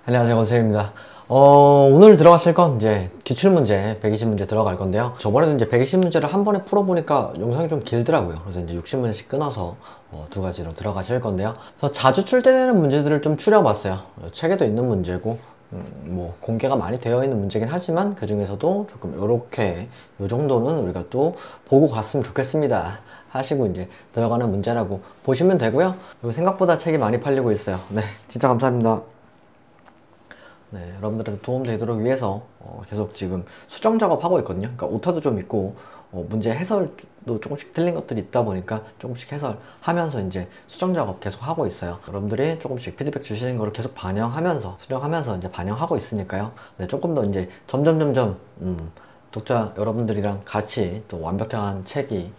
안녕하세요, 권쌤입니다. 오늘 들어가실 건 이제 기출문제 120문제 들어갈 건데요. 저번에도 이제 120문제를 한 번에 풀어보니까 영상이 좀 길더라고요. 그래서 이제 60문제씩 끊어서 두 가지로 들어가실 건데요. 그래서 자주 출제되는 문제들을 좀 추려봤어요. 책에도 있는 문제고 뭐 공개가 많이 되어 있는 문제긴 하지만 그 중에서도 조금 요렇게 요 정도는 우리가 또 보고 갔으면 좋겠습니다 하시고 이제 들어가는 문제라고 보시면 되고요. 그리고 생각보다 책이 많이 팔리고 있어요. 네, 진짜 감사합니다. 네, 여러분들한테 도움되도록 위해서 계속 지금 수정 작업하고 있거든요. 그러니까 오타도 좀 있고 문제 해설도 조금씩 틀린 것들이 있다 보니까 조금씩 해설하면서 이제 수정 작업 계속 하고 있어요. 여러분들이 조금씩 피드백 주시는 거를 계속 반영하면서 수정하면서 이제 반영하고 있으니까요. 네, 조금 더 이제 점점 독자 여러분들이랑 같이 또 완벽한 책이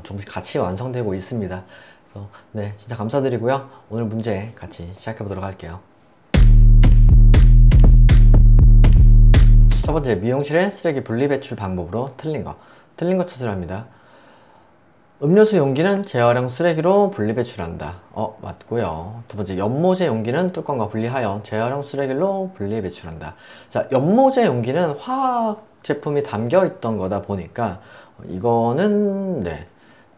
조금씩 같이 완성되고 있습니다. 그래서 네, 진짜 감사드리고요. 오늘 문제 같이 시작해 보도록 할게요. 첫 번째, 미용실의 쓰레기 분리배출 방법으로 틀린 거 찾으랍니다. 음료수 용기는 재활용 쓰레기로 분리배출한다. 맞고요. 두 번째, 연모제 용기는 뚜껑과 분리하여 재활용 쓰레기로 분리배출한다. 자, 연모제 용기는 화학 제품이 담겨 있던 거다 보니까 이거는 네,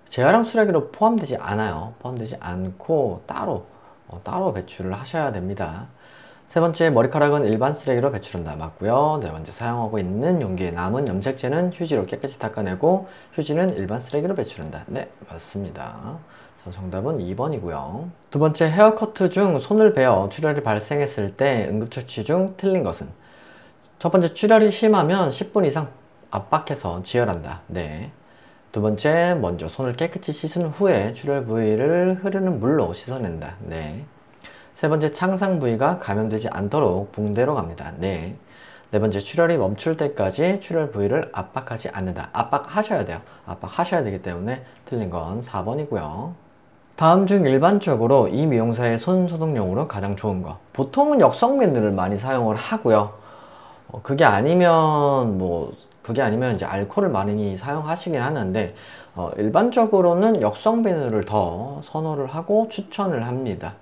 재활용 쓰레기로 포함되지 않아요. 포함되지 않고 따로 배출을 하셔야 됩니다. 세 번째, 머리카락은 일반 쓰레기로 배출한다. 맞고요. 네 번째, 사용하고 있는 용기에 남은 염색제는 휴지로 깨끗이 닦아내고 휴지는 일반 쓰레기로 배출한다. 네, 맞습니다. 정답은 2번이고요. 두 번째, 헤어커트 중 손을 베어 출혈이 발생했을 때 응급처치 중 틀린 것은? 첫 번째, 출혈이 심하면 10분 이상 압박해서 지혈한다. 네. 두 번째, 먼저 손을 깨끗이 씻은 후에 출혈 부위를 흐르는 물로 씻어낸다. 네. 세 번째, 창상 부위가 감염되지 않도록 붕대로 갑니다. 네. 네 번째, 출혈이 멈출 때까지 출혈 부위를 압박하지 않는다. 압박하셔야 돼요. 압박하셔야 되기 때문에 틀린 건 4번이고요. 다음 중 일반적으로 이 미용사의 손 소독용으로 가장 좋은 거. 보통은 역성비누를 많이 사용을 하고요. 그게 아니면 이제 알코올을 많이 사용하시긴 하는데 일반적으로는 역성비누를 더 선호를 하고 추천을 합니다.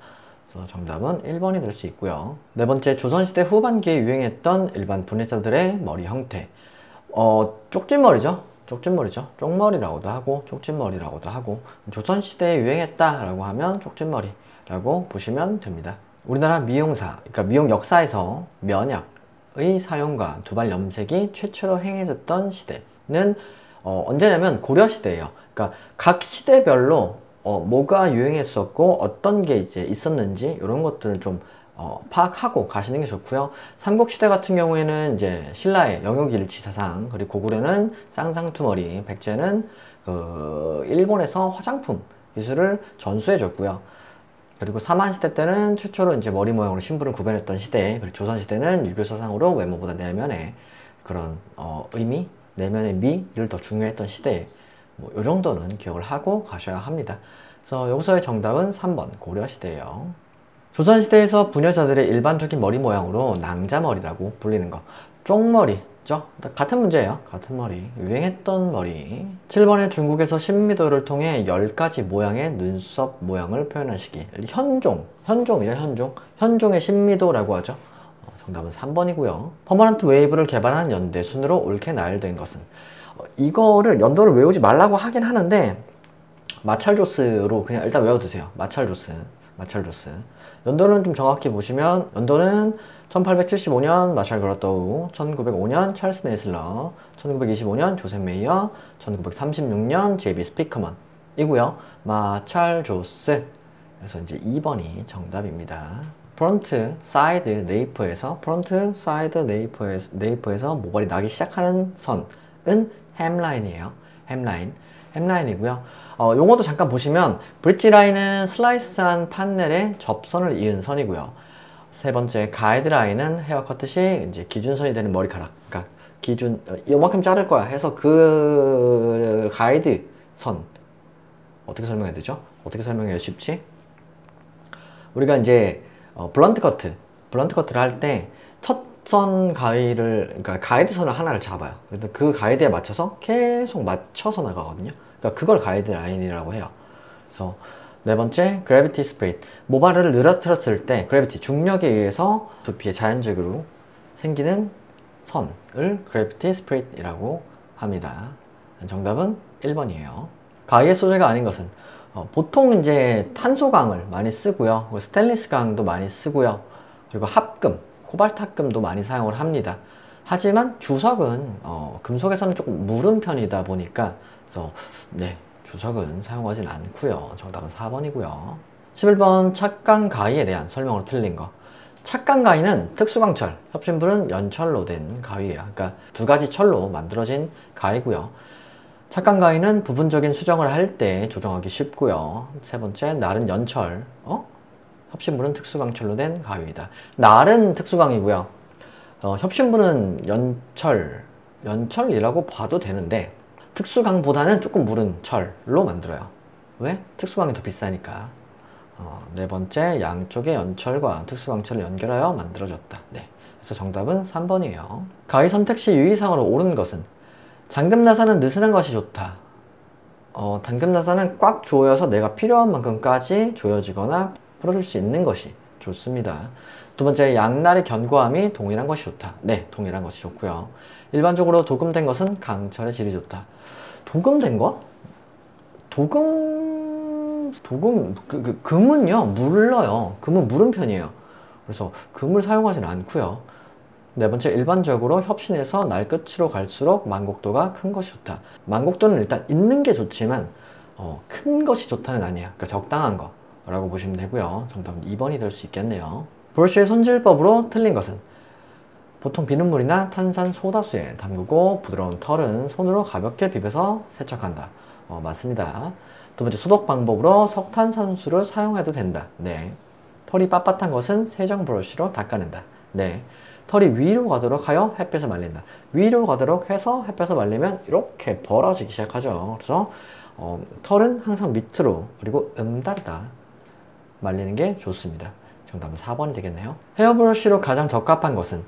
정답은 1번이 될 수 있고요. 네 번째, 조선시대 후반기에 유행했던 일반 분해자들의 머리 형태. 쪽진머리죠. 쪽머리라고도 하고 쪽진머리라고도 하고 조선시대에 유행했다라고 하면 쪽진머리라고 보시면 됩니다. 우리나라 미용사, 그러니까 미용 역사에서 면약의 사용과 두발 염색이 최초로 행해졌던 시대는 언제냐면 고려시대예요. 그러니까 각 시대별로 뭐가 유행했었고 어떤 게 이제 있었는지 이런 것들을 좀 파악하고 가시는 게 좋고요. 삼국시대 같은 경우에는 이제 신라의 영역일치사상, 그리고 고구려는 쌍쌍투머리, 백제는 일본에서 화장품 기술을 전수해 줬고요. 그리고 삼한시대 때는 최초로 이제 머리 모양으로 신분을 구별했던 시대, 그리고 조선시대는 유교사상으로 외모보다 내면의 그런 의미, 내면의 미를 더 중요했던 시대. 요 정도는 기억을 하고 가셔야 합니다. 그래서 여기서의 정답은 3번 고려시대예요. 조선시대에서 부녀자들의 일반적인 머리 모양으로 낭자머리라고 불리는 거. 쪽머리죠? 같은 문제예요. 같은 머리. 유행했던 머리. 7번에 중국에서 신미도를 통해 10가지 모양의 눈썹 모양을 표현한 시기. 현종이죠. 현종의 신미도라고 하죠. 정답은 3번이고요. 퍼머넌트 웨이브를 개발한 연대 순으로 옳게 나열된 것은? 이거를 연도를 외우지 말라고 하긴 하는데 마찰조스로 그냥 일단 외워두세요. 마찰조스. 연도는 좀 정확히 보시면 연도는 1875년 마샬 그라토우, 1905년 찰스 네슬러, 1925년 조셉 메이어, 1936년 제이비 스피커먼 이고요. 마찰조스. 그래서 이제 2번이 정답입니다. 프론트 사이드 네이프에서 모발이 나기 시작하는 선은 햄라인이에요. 햄라인이고요. 용어도 잠깐 보시면 브릿지 라인은 슬라이스한 판넬에 접선을 이은 선이고요. 세 번째, 가이드 라인은 헤어커트시 이제 기준선이 되는 머리카락. 그러니까 기준 이만큼 자를 거야 해서 그 가이드 선 어떻게 설명해야 되죠? 어떻게 설명해야 쉽지? 우리가 이제 블런트 커트를 할 때 선 그러니까 가이드선을 하나를 잡아요. 그래서 그 가이드에 맞춰서 계속 맞춰서 나가거든요. 그러니까 그걸 가이드 라인이라고 해요. 그래서 네 번째, gravity split. 모발을 늘어뜨렸을 때 gravity, 중력에 의해서 두피에 자연적으로 생기는 선을 gravity split이라고 합니다. 정답은 1번이에요. 가위의 소재가 아닌 것은 보통 이제 탄소광을 많이 쓰고요. 스테인리스 강도 많이 쓰고요. 그리고 합금, 코발트 합금도 많이 사용을 합니다. 하지만 주석은 금속에서는 조금 무른 편이다 보니까 그래서 네, 주석은 사용하진 않고요. 정답은 4번이고요. 11번 착강 가위에 대한 설명으로 틀린 거. 착강 가위는 특수광철, 협심부는 연철로 된 가위예요. 그러니까 두 가지 철로 만들어진 가위고요. 착강 가위는 부분적인 수정을 할 때 조정하기 쉽고요. 세 번째, 날은 연철, 협심부는 특수광철로 된 가위이다. 날은 특수광이고요. 협심부는 연철이라고 봐도 되는데 특수광보다는 조금 무른 철로 만들어요. 왜? 특수광이 더 비싸니까. 네 번째, 양쪽의 연철과 특수광철을 연결하여 만들어졌다. 네. 그래서 정답은 3번이에요. 가위 선택 시 유의사항으로 옳은 것은 당금나사는 느슨한 것이 좋다. 당금나사는 꽉 조여서 내가 필요한 만큼까지 조여지거나 풀어줄 수 있는 것이 좋습니다. 두 번째, 양날의 견고함이 동일한 것이 좋다. 네, 동일한 것이 좋고요. 일반적으로 도금된 것은 강철의 질이 좋다. 도금된 거? 금은요, 물러요. 금은 무른 편이에요. 그래서 금을 사용하지는 않고요. 네 번째, 일반적으로 협신에서 날 끝으로 갈수록 만곡도가 큰 것이 좋다. 만곡도는 일단 있는 게 좋지만 큰 것이 좋다는 아니에요. 그러니까 적당한 거라고 보시면 되고요. 정답은 2번이 될 수 있겠네요. 브러쉬의 손질법으로 틀린 것은 보통 비눗물이나 탄산 소다수에 담그고 부드러운 털은 손으로 가볍게 비벼서 세척한다. 맞습니다. 두 번째, 소독 방법으로 석탄산수를 사용해도 된다. 네. 털이 빳빳한 것은 세정 브러쉬로 닦아낸다. 네. 털이 위로 가도록 하여 햇볕에 말린다. 위로 가도록 해서 햇볕에 말리면 이렇게 벌어지기 시작하죠. 그래서 털은 항상 밑으로 그리고 음다리다 말리는 게 좋습니다. 정답은 4번이 되겠네요. 헤어브러쉬로 가장 적합한 것은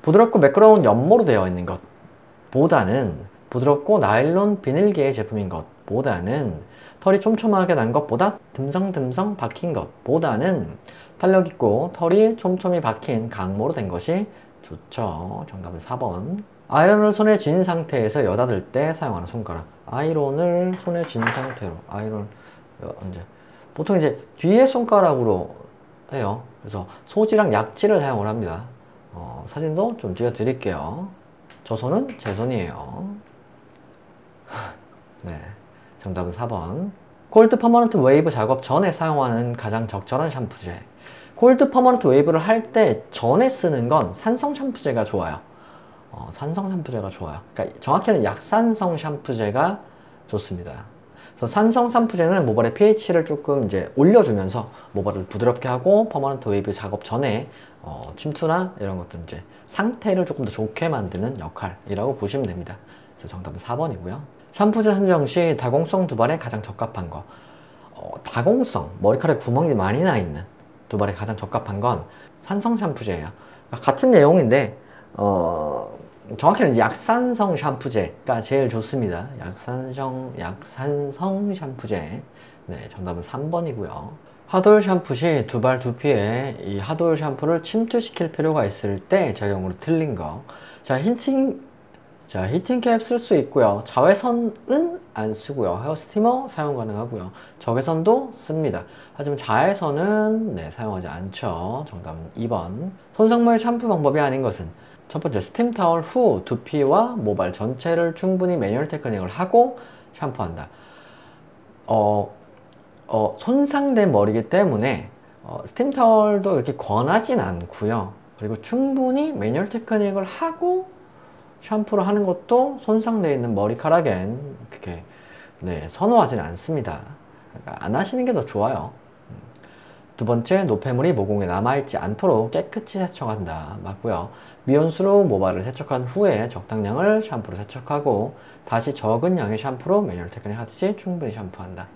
부드럽고 매끄러운 연모로 되어 있는 것보다는 부드럽고 나일론 비닐계의 제품인 것보다는 털이 촘촘하게 난 것보다 듬성듬성 박힌 것보다는 탄력 있고 털이 촘촘히 박힌 강모로 된 것이 좋죠. 정답은 4번. 아이론을 손에 쥔 상태에서 여닫을 때 사용하는 손가락. 아이론을 손에 쥔 상태로 이제 보통 이제 뒤에 손가락으로 해요. 그래서 소지랑 약지를 사용을 합니다. 사진도 좀 띄워드릴게요. 저 손은 제 손이에요. 네, 정답은 4번. 콜드 퍼머넌트 웨이브 작업 전에 사용하는 가장 적절한 샴푸제. 콜드 퍼머넌트 웨이브를 할 때 전에 쓰는 건 산성 샴푸제가 좋아요. 산성 샴푸제가 좋아요. 그러니까 정확히는 약산성 샴푸제가 좋습니다. 그래서 산성 샴푸제는 모발의 pH를 조금 이제 올려주면서 모발을 부드럽게 하고 퍼머넌트 웨이브 작업 전에 침투나 이런 것들 이제 상태를 조금 더 좋게 만드는 역할이라고 보시면 됩니다. 그래서 정답은 4번이고요. 샴푸제 선정 시 다공성 두발에 가장 적합한 거. 다공성, 머리카락에 구멍이 많이 나 있는 두발에 가장 적합한 건 산성 샴푸제예요. 같은 내용인데 정확히는 이제 약산성 샴푸제가 제일 좋습니다. 약산성 샴푸제. 네, 정답은 3번이고요. 핫오일 샴푸 시 두발 두피에 이 핫오일 샴푸를 침투시킬 필요가 있을 때 적용으로 틀린 거. 자, 히팅캡 쓸 수 있고요. 자외선은 안 쓰고요. 헤어 스티머 사용 가능하고요. 적외선도 씁니다. 하지만 자외선은 네, 사용하지 않죠. 정답은 2번. 손상모의 샴푸 방법이 아닌 것은 첫 번째, 스팀 타월 후 두피와 모발 전체를 충분히 매뉴얼 테크닉을 하고 샴푸한다. 손상된 머리이기 때문에 스팀 타월도 이렇게 권하진 않고요. 그리고 충분히 매뉴얼 테크닉을 하고 샴푸를 하는 것도 손상되어 있는 머리카락엔 그렇게 선호하진 않습니다. 그러니까 안 하시는 게 더 좋아요. 두 번째, 노폐물이 모공에 남아있지 않도록 깨끗이 세척한다. 맞고요. 미온수로 모발을 세척한 후에 적당량을 샴푸로 세척하고 다시 적은 양의 샴푸로 매뉴얼 테크닉 하듯이 충분히 샴푸한다.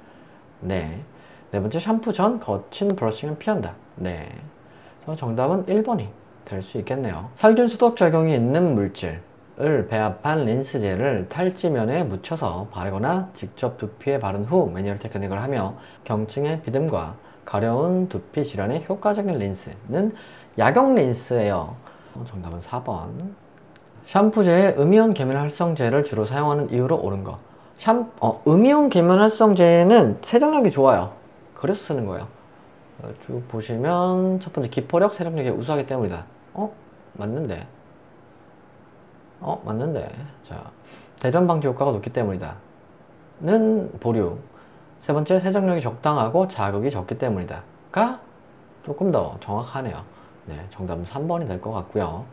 네. 네 번째, 샴푸 전 거친 브러싱은 피한다. 네. 그래서 정답은 1번이 될 수 있겠네요. 살균 수독 작용이 있는 물질. 배합한 린스젤을 탈지면에 묻혀서 바르거나 직접 두피에 바른 후 매뉴얼 테크닉을 하며 경증의 비듬과 가려운 두피 질환에 효과적인 린스는 약용 린스예요. 정답은 4번. 샴푸제에 음이온 계면 활성제를 주로 사용하는 이유로 옳은 거. 음이온 계면 활성제는 세정력이 좋아요. 그래서 쓰는 거예요. 쭉 보시면 첫 번째 기포력, 세정력이 우수하기 때문이다. 맞는데. 맞는데. 자, 대전 방지 효과가 높기 때문이다. 는 보류. 세 번째, 세정력이 적당하고 자극이 적기 때문이다. 가 조금 더 정확하네요. 네, 정답은 3번이 될 것 같고요.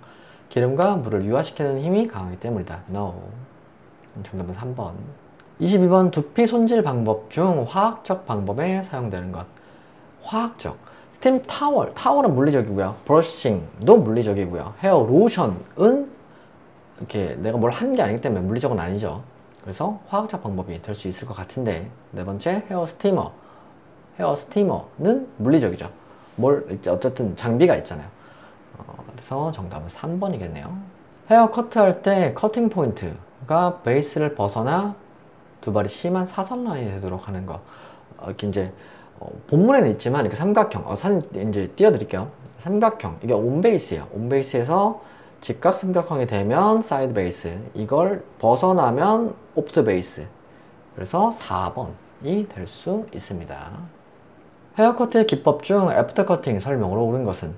기름과 물을 유화시키는 힘이 강하기 때문이다. No. 정답은 3번. 22번 두피 손질 방법 중 화학적 방법에 사용되는 것. 화학적. 스팀 타월. 타월은 물리적이고요. 브러싱도 물리적이고요. 헤어 로션은 이렇게 내가 뭘 한 게 아니기 때문에 물리적은 아니죠. 그래서 화학적 방법이 될 수 있을 것 같은데, 네 번째 헤어 스티머. 헤어 스티머는 물리적이죠. 어쨌든 장비가 있잖아요. 그래서 정답은 3번이겠네요. 헤어 커트할 때 커팅 포인트가 베이스를 벗어나 두발이 심한 사선 라인이 되도록 하는 거. 이렇게 이제 본문에는 있지만 이렇게 삼각형. 사진 이제 띄워드릴게요. 삼각형. 이게 온 베이스예요. 온 베이스에서 직각 삼각형이 되면 사이드 베이스. 이걸 벗어나면 옵트 베이스. 그래서 4번이 될 수 있습니다. 헤어커트의 기법 중 애프터 커팅 설명으로 옳은 것은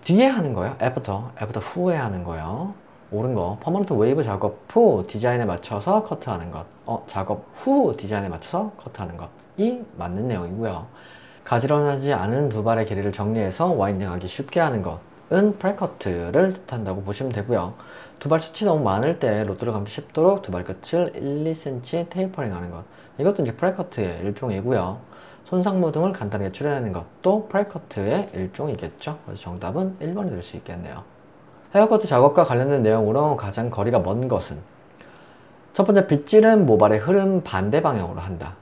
뒤에 하는 거예요. 애프터 후에 하는 거예요. 옳은 거. 퍼머넌트 웨이브 작업 후 디자인에 맞춰서 커트하는 것. 작업 후 디자인에 맞춰서 커트하는 것이 맞는 내용이고요. 가지런하지 않은 두발의 길이를 정리해서 와인딩하기 쉽게 하는 것은 프레커트를 뜻한다고 보시면 되고요. 두발 수치 너무 많을 때 로또를 감기 쉽도록 두발 끝을 1, 2cm 테이퍼링 하는 것. 이것도 이제 프레커트의 일종이고요. 손상모 등을 간단하게 추려내는 것도 프레커트의 일종이겠죠. 그래서 정답은 1번이 될 수 있겠네요. 헤어커트 작업과 관련된 내용으로 가장 거리가 먼 것은 첫 번째, 빗질은 모발의 흐름 반대 방향으로 한다.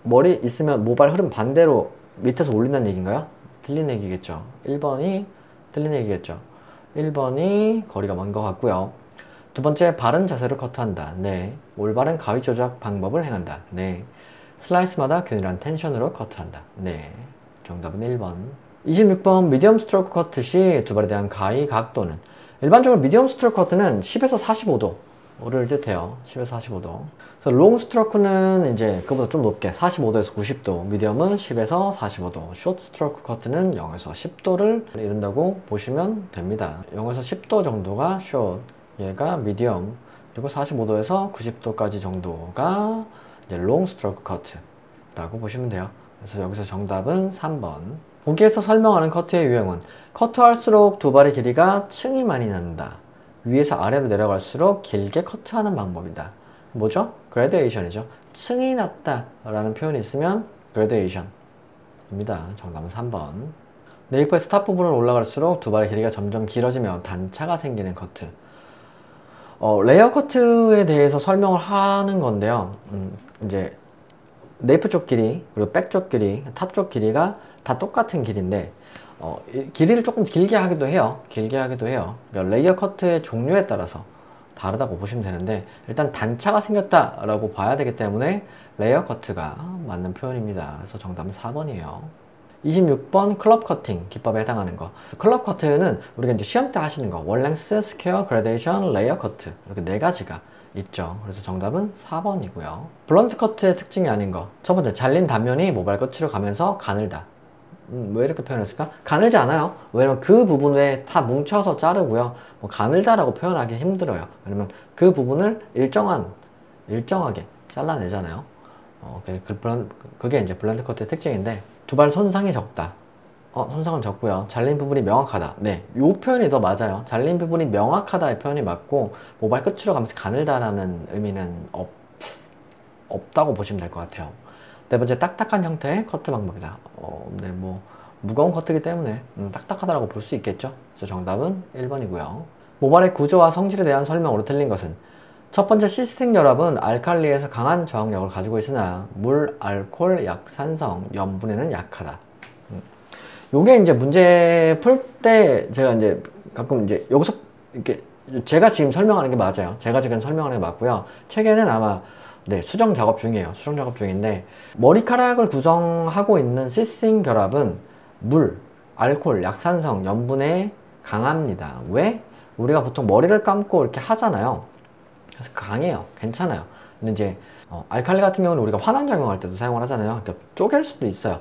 머리 있으면 모발 흐름 반대로 밑에서 올린다는 얘기인가요? 틀린 얘기겠죠. 1번이 틀린 얘기겠죠. 1번이 거리가 먼 것 같고요. 두 번째, 바른 자세로 커트한다. 네. 올바른 가위 조작 방법을 행한다. 네. 슬라이스마다 균일한 텐션으로 커트한다. 네. 정답은 1번. 26번, 미디엄 스트로크 커트 시 두발에 대한 가위 각도는 일반적으로 미디엄 스트로크 커트는 10에서 45도를 뜻해요. 10에서 45도. 그래서 롱 스트로크는 이제 그보다 좀 높게 45도에서 90도, 미디엄은 10에서 45도, 숏 스트로크 커트는 0에서 10도를 이룬다고 보시면 됩니다. 0에서 10도 정도가 숏, 얘가 미디엄, 그리고 45도에서 90도까지 정도가 이제 롱 스트로크 커트라고 보시면 돼요. 그래서 여기서 정답은 3번. 보기에서 설명하는 커트의 유형은 커트할수록 두발의 길이가 층이 많이 난다. 위에서 아래로 내려갈수록 길게 커트하는 방법이다. 뭐죠? 그레데이션이죠. 층이 낮다 라는 표현이 있으면 그레데이션입니다. 정답은 3번. 네이프의 스탑 부분을 올라갈수록 두발의 길이가 점점 길어지며 단차가 생기는 커트. 레이어 커트에 대해서 설명을 하는 건데요. 이제 네이프 쪽 길이, 그리고 백 쪽 길이, 탑 쪽 길이가 다 똑같은 길인데 길이를 조금 길게 하기도 해요. 그러니까 레이어 커트의 종류에 따라서 다르다고 보시면 되는데, 일단 단차가 생겼다라고 봐야 되기 때문에 레이어 커트가 맞는 표현입니다. 그래서 정답은 4번이에요. 26번, 클럽 커팅 기법에 해당하는 거. 클럽 커트는 우리가 이제 시험 때 하시는 거, 월랭스, 스퀘어, 그레데이션, 레이어 커트, 이렇게 네 가지가 있죠. 그래서 정답은 4번이고요. 블런트 커트의 특징이 아닌 거. 첫 번째, 잘린 단면이 모발 끝으로 가면서 가늘다. 왜 이렇게 표현했을까? 가늘지 않아요. 왜냐면 그 부분에 다 뭉쳐서 자르고요. 뭐 가늘다라고 표현하기 힘들어요. 왜냐면 그 부분을 일정하게 잘라내잖아요. 그게 이제 블런트 커트의 특징인데, 두발 손상이 적다. 손상은 적고요. 잘린 부분이 명확하다. 네, 요 표현이 더 맞아요. 잘린 부분이 명확하다의 표현이 맞고, 모발 끝으로 가면서 가늘다라는 의미는 없다고 보시면 될 것 같아요. 네 번째, 딱딱한 형태의 커트 방법이다. 네, 뭐 무거운 커트이기 때문에 딱딱하다라고 볼 수 있겠죠. 그래서 정답은 1번이고요. 모발의 구조와 성질에 대한 설명으로 틀린 것은 첫 번째, 시스틱 결합은 알칼리에서 강한 저항력을 가지고 있으나 물, 알코올, 약산성, 염분에는 약하다. 요게 이제 문제 풀 때 제가 이제 가끔 이제 여기서 이렇게 제가 지금 설명하는 게 맞아요. 제가 지금 설명하는 게 맞고요. 책에는 아마 네, 수정 작업 중이에요. 수정 작업 중인데 머리카락을 구성하고 있는 시스틴 결합은 물, 알코올, 약산성, 염분에 강합니다. 왜? 우리가 보통 머리를 감고 이렇게 하잖아요. 그래서 강해요. 괜찮아요. 근데 이제 알칼리 같은 경우는 우리가 환원 작용할 때도 사용을 하잖아요. 그러니까 쪼갤 수도 있어요.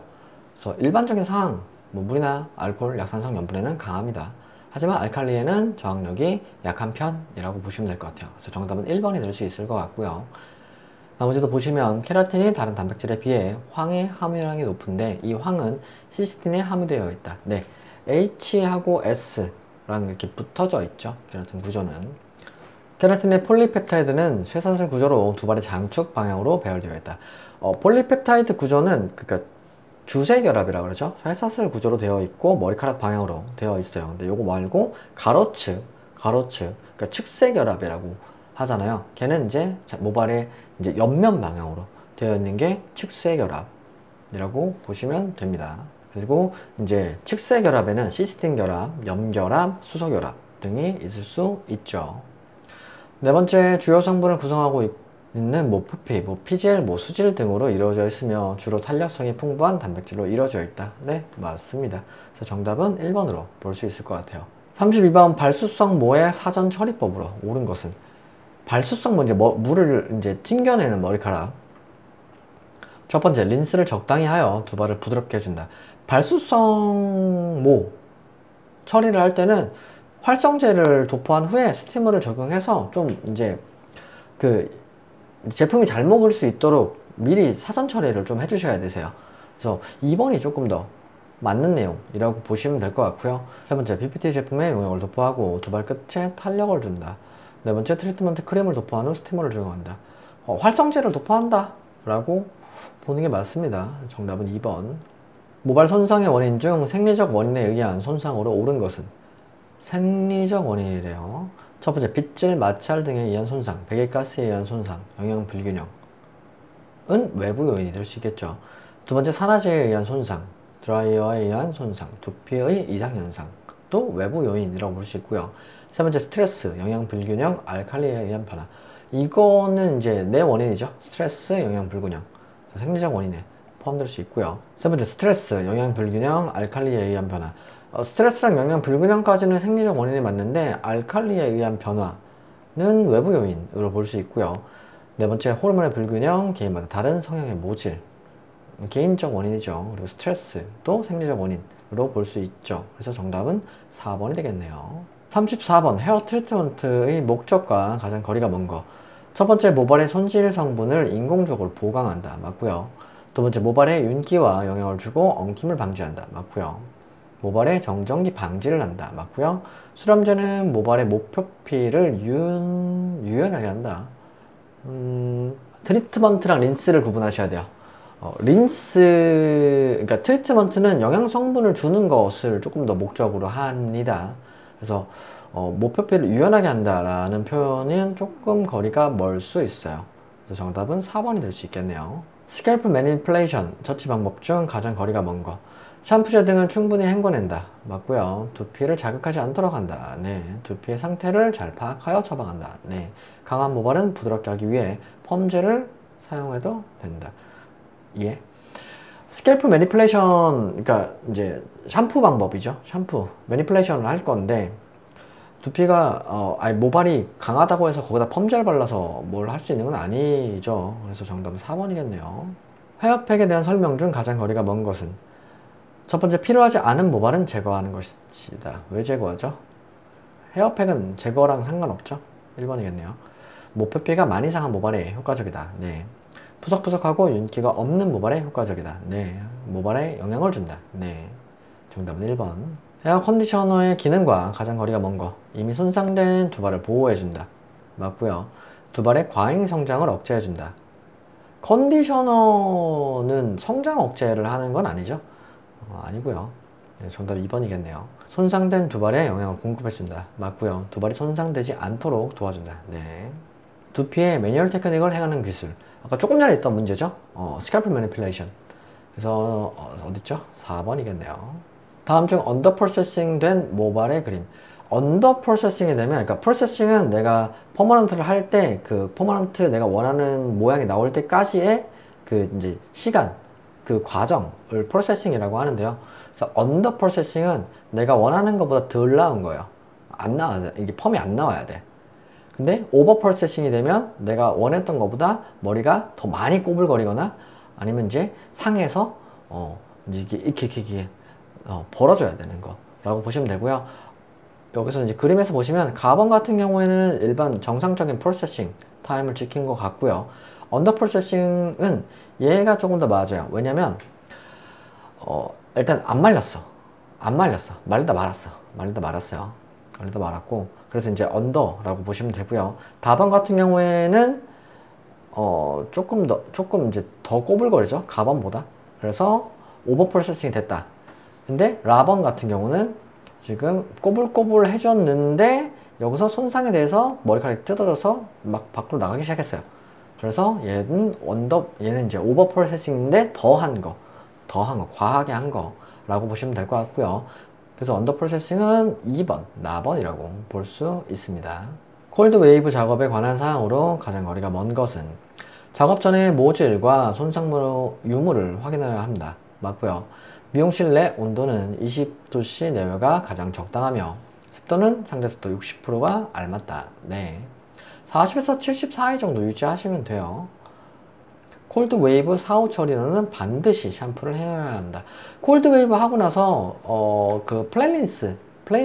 그래서 일반적인 상황, 뭐 물이나 알코올, 약산성, 염분에는 강합니다. 하지만 알칼리에는 저항력이 약한 편이라고 보시면 될 것 같아요. 그래서 정답은 1번이 될 수 있을 것 같고요. 나머지도 보시면 케라틴이 다른 단백질에 비해 황의 함유량이 높은데 이 황은 시스틴에 함유되어 있다. 네, H하고 S랑 이렇게 붙어져 있죠. 케라틴 구조는. 케라틴의 폴리펩타이드는 쇠사슬 구조로 두 발의 장축 방향으로 배열되어 있다. 폴리펩타이드 구조는 그러니까 주쇄결합이라고 그러죠. 쇠사슬 구조로 되어 있고 머리카락 방향으로 되어 있어요. 근데 요거 말고 가로측, 그러니까 측쇄결합이라고 하잖아요. 걔는 이제 모발의 이제 옆면 방향으로 되어 있는 게 측쇄결합이라고 보시면 됩니다. 그리고 이제 측쇄결합에는 시스틴 결합, 염결합, 수소결합 등이 있을 수 있죠. 네 번째, 주요 성분을 구성하고 있는 표피, 피질, 수질 등으로 이루어져 있으며 주로 탄력성이 풍부한 단백질로 이루어져 있다. 네, 맞습니다. 그래서 정답은 1번으로 볼 수 있을 것 같아요. 32번, 발수성 모의 사전 처리법으로 옳은 것은 발수성 이제 물을 이제 튕겨내는 머리카락. 첫 번째, 린스를 적당히 하여 두 발을 부드럽게 해준다. 발수성 모 처리를 할 때는 활성제를 도포한 후에 스티머를 적용해서 좀 이제 그 제품이 잘 먹을 수 있도록 미리 사전 처리를 좀 해주셔야 되세요. 그래서 2번이 조금 더 맞는 내용이라고 보시면 될 것 같고요. 세 번째, PPT 제품에 용액을 도포하고 두 발 끝에 탄력을 준다. 네 번째, 트리트먼트 크림을 도포한 후 스티머를 적용한다. 활성제를 도포한다 라고 보는 게 맞습니다. 정답은 2번. 모발 손상의 원인 중 생리적 원인에 의한 손상으로 옳은 것은 생리적 원인이래요. 첫 번째, 빗질, 마찰 등에 의한 손상, 배기가스에 의한 손상, 영양 불균형은 외부 요인이 될 수 있겠죠. 두 번째, 산화제에 의한 손상, 드라이어에 의한 손상, 두피의 이상현상도 외부 요인이라고 볼 수 있고요. 세 번째, 스트레스, 영양 불균형, 알칼리에 의한 변화. 이거는 이제 내 원인이죠. 스트레스, 영양 불균형, 생리적 원인에 포함될 수 있고요. 세 번째, 스트레스, 영양 불균형, 알칼리에 의한 변화. 스트레스랑 영양 불균형까지는 생리적 원인이 맞는데 알칼리에 의한 변화는 외부 요인으로 볼 수 있고요. 네 번째, 호르몬의 불균형, 개인마다 다른 성향의 모질, 개인적 원인이죠. 그리고 스트레스도 생리적 원인으로 볼 수 있죠. 그래서 정답은 4번이 되겠네요. 34번, 헤어 트리트먼트의 목적과 가장 거리가 먼 거. 첫 번째, 모발의 손질 성분을 인공적으로 보강한다. 맞고요. 두 번째, 모발에 윤기와 영향을 주고 엉킴을 방지한다. 맞고요. 모발의 정전기 방지를 한다. 맞고요. 수렴제는 모발의 모표피를 유연하게 한다. 트리트먼트랑 린스를 구분하셔야 돼요. 그러니까 트리트먼트는 영양 성분을 주는 것을 조금 더 목적으로 합니다. 그래서 모표피를 유연하게 한다라는 표현은 조금 거리가 멀 수 있어요. 그래서 정답은 4번이 될 수 있겠네요. 스캘프 매니플레이션, 처치 방법 중 가장 거리가 먼 거. 샴푸제 등은 충분히 헹궈낸다. 맞고요. 두피를 자극하지 않도록 한다. 네. 두피의 상태를 잘 파악하여 처방한다. 네. 강한 모발은 부드럽게 하기 위해 펌제를 사용해도 된다. 예. 스캘프 매니플레이션, 그러니까 이제 샴푸 방법이죠. 샴푸 매니플레이션을 할 건데 두피가 모발이 강하다고 해서 거기다 펌제를 발라서 뭘 할 수 있는 건 아니죠. 그래서 정답은 4번이겠네요. 헤어팩에 대한 설명 중 가장 거리가 먼 것은 첫 번째, 필요하지 않은 모발은 제거하는 것이다. 왜 제거하죠? 헤어팩은 제거랑 상관없죠? 1번이겠네요. 모표피가 많이 상한 모발에 효과적이다. 네. 푸석푸석하고 윤기가 없는 모발에 효과적이다. 네. 모발에 영향을 준다. 네. 정답은 1번. 헤어 컨디셔너의 기능과 가장 거리가 먼 거. 이미 손상된 두 발을 보호해준다. 맞고요. 두 발의 과잉 성장을 억제해준다. 컨디셔너는 성장 억제를 하는 건 아니죠? 아니고요. 네, 정답 2번이겠네요. 손상된 두 발에 영향을 공급해준다. 맞고요. 두 발이 손상되지 않도록 도와준다. 네. 두피의 매뉴얼 테크닉을 행하는 기술. 아까 조금 전에 있던 문제죠? 스칼프 매니플레이션. 그래서 어딨죠? 4번이겠네요. 다음 중 언더 프로세싱 된 모발의 그림. 언더 프로세싱이 되면, 그러니까 프로세싱은 내가 퍼머넌트를 할 때 그 퍼머넌트 내가 원하는 모양이 나올 때까지의 그 이제 시간, 그 과정을 프로세싱이라고 하는데요. 그래서 언더 프로세싱은 내가 원하는 것보다 덜 나온 거예요. 안 나와야 돼. 이게 펌이 안 나와야 돼. 근데 오버 프로세싱이 되면 내가 원했던 것보다 머리가 더 많이 꼬불거리거나 아니면 이제 상에서 이제 이렇게 벌어져야 되는 거라고 보시면 되고요. 여기서 이제 그림에서 보시면 가번 같은 경우에는 일반 정상적인 프로세싱 타임을 지킨 것 같고요. 언더 프로세싱은 얘가 조금 더 맞아요. 왜냐면 일단 안 말렸어. 말리다 말았어요. 그래서 이제 언더라고 보시면 되고요. 다번 같은 경우에는 조금 이제 더 꼬불거리죠. 가번보다. 그래서 오버 프로세싱이 됐다. 근데 라번 같은 경우는 지금 꼬불꼬불 해줬는데 여기서 손상에 대해서 머리카락이 뜯어져서 막 밖으로 나가기 시작했어요. 그래서 얘는 이제 오버 프로세싱인데 더한 거, 과하게 한 거라고 보시면 될 것 같고요. 그래서 언더 프로세싱은 2번, 나번이라고 볼 수 있습니다. 콜드 웨이브 작업에 관한 사항으로 가장 거리가 먼 것은 작업 전에 모질과 손상물 유무를 확인해야 합니다. 맞고요. 미용실 내 온도는 20도씨 내외가 가장 적당하며 습도는 상대 습도 60%가 알맞다. 네. 40에서 70 사이 정도 유지하시면 돼요. 콜드 웨이브 사후 처리로는 반드시 샴푸를 해야 한다. 콜드 웨이브 하고 나서 그 플레인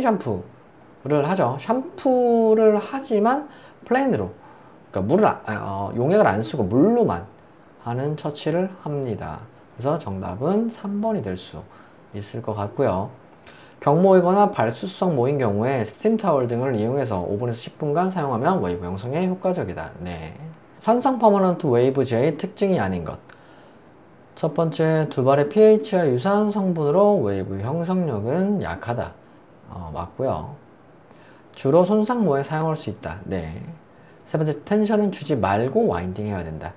샴푸를 하죠. 샴푸를 하지만 플레인으로, 그러니까 용액을 안 쓰고 물로만 하는 처치를 합니다. 그래서 정답은 3번이 될 수 있을 것 같고요. 경모이거나 발수성 모인 경우에 스팀 타월 등을 이용해서 5분에서 10분간 사용하면 웨이브 형성에 효과적이다. 네. 산성 퍼머넌트 웨이브제의 특징이 아닌 것. 첫 번째, 두발의 pH와 유사한 성분으로 웨이브 형성력은 약하다. 맞고요. 주로 손상모에 사용할 수 있다. 네. 세 번째, 텐션은 주지 말고 와인딩 해야 된다.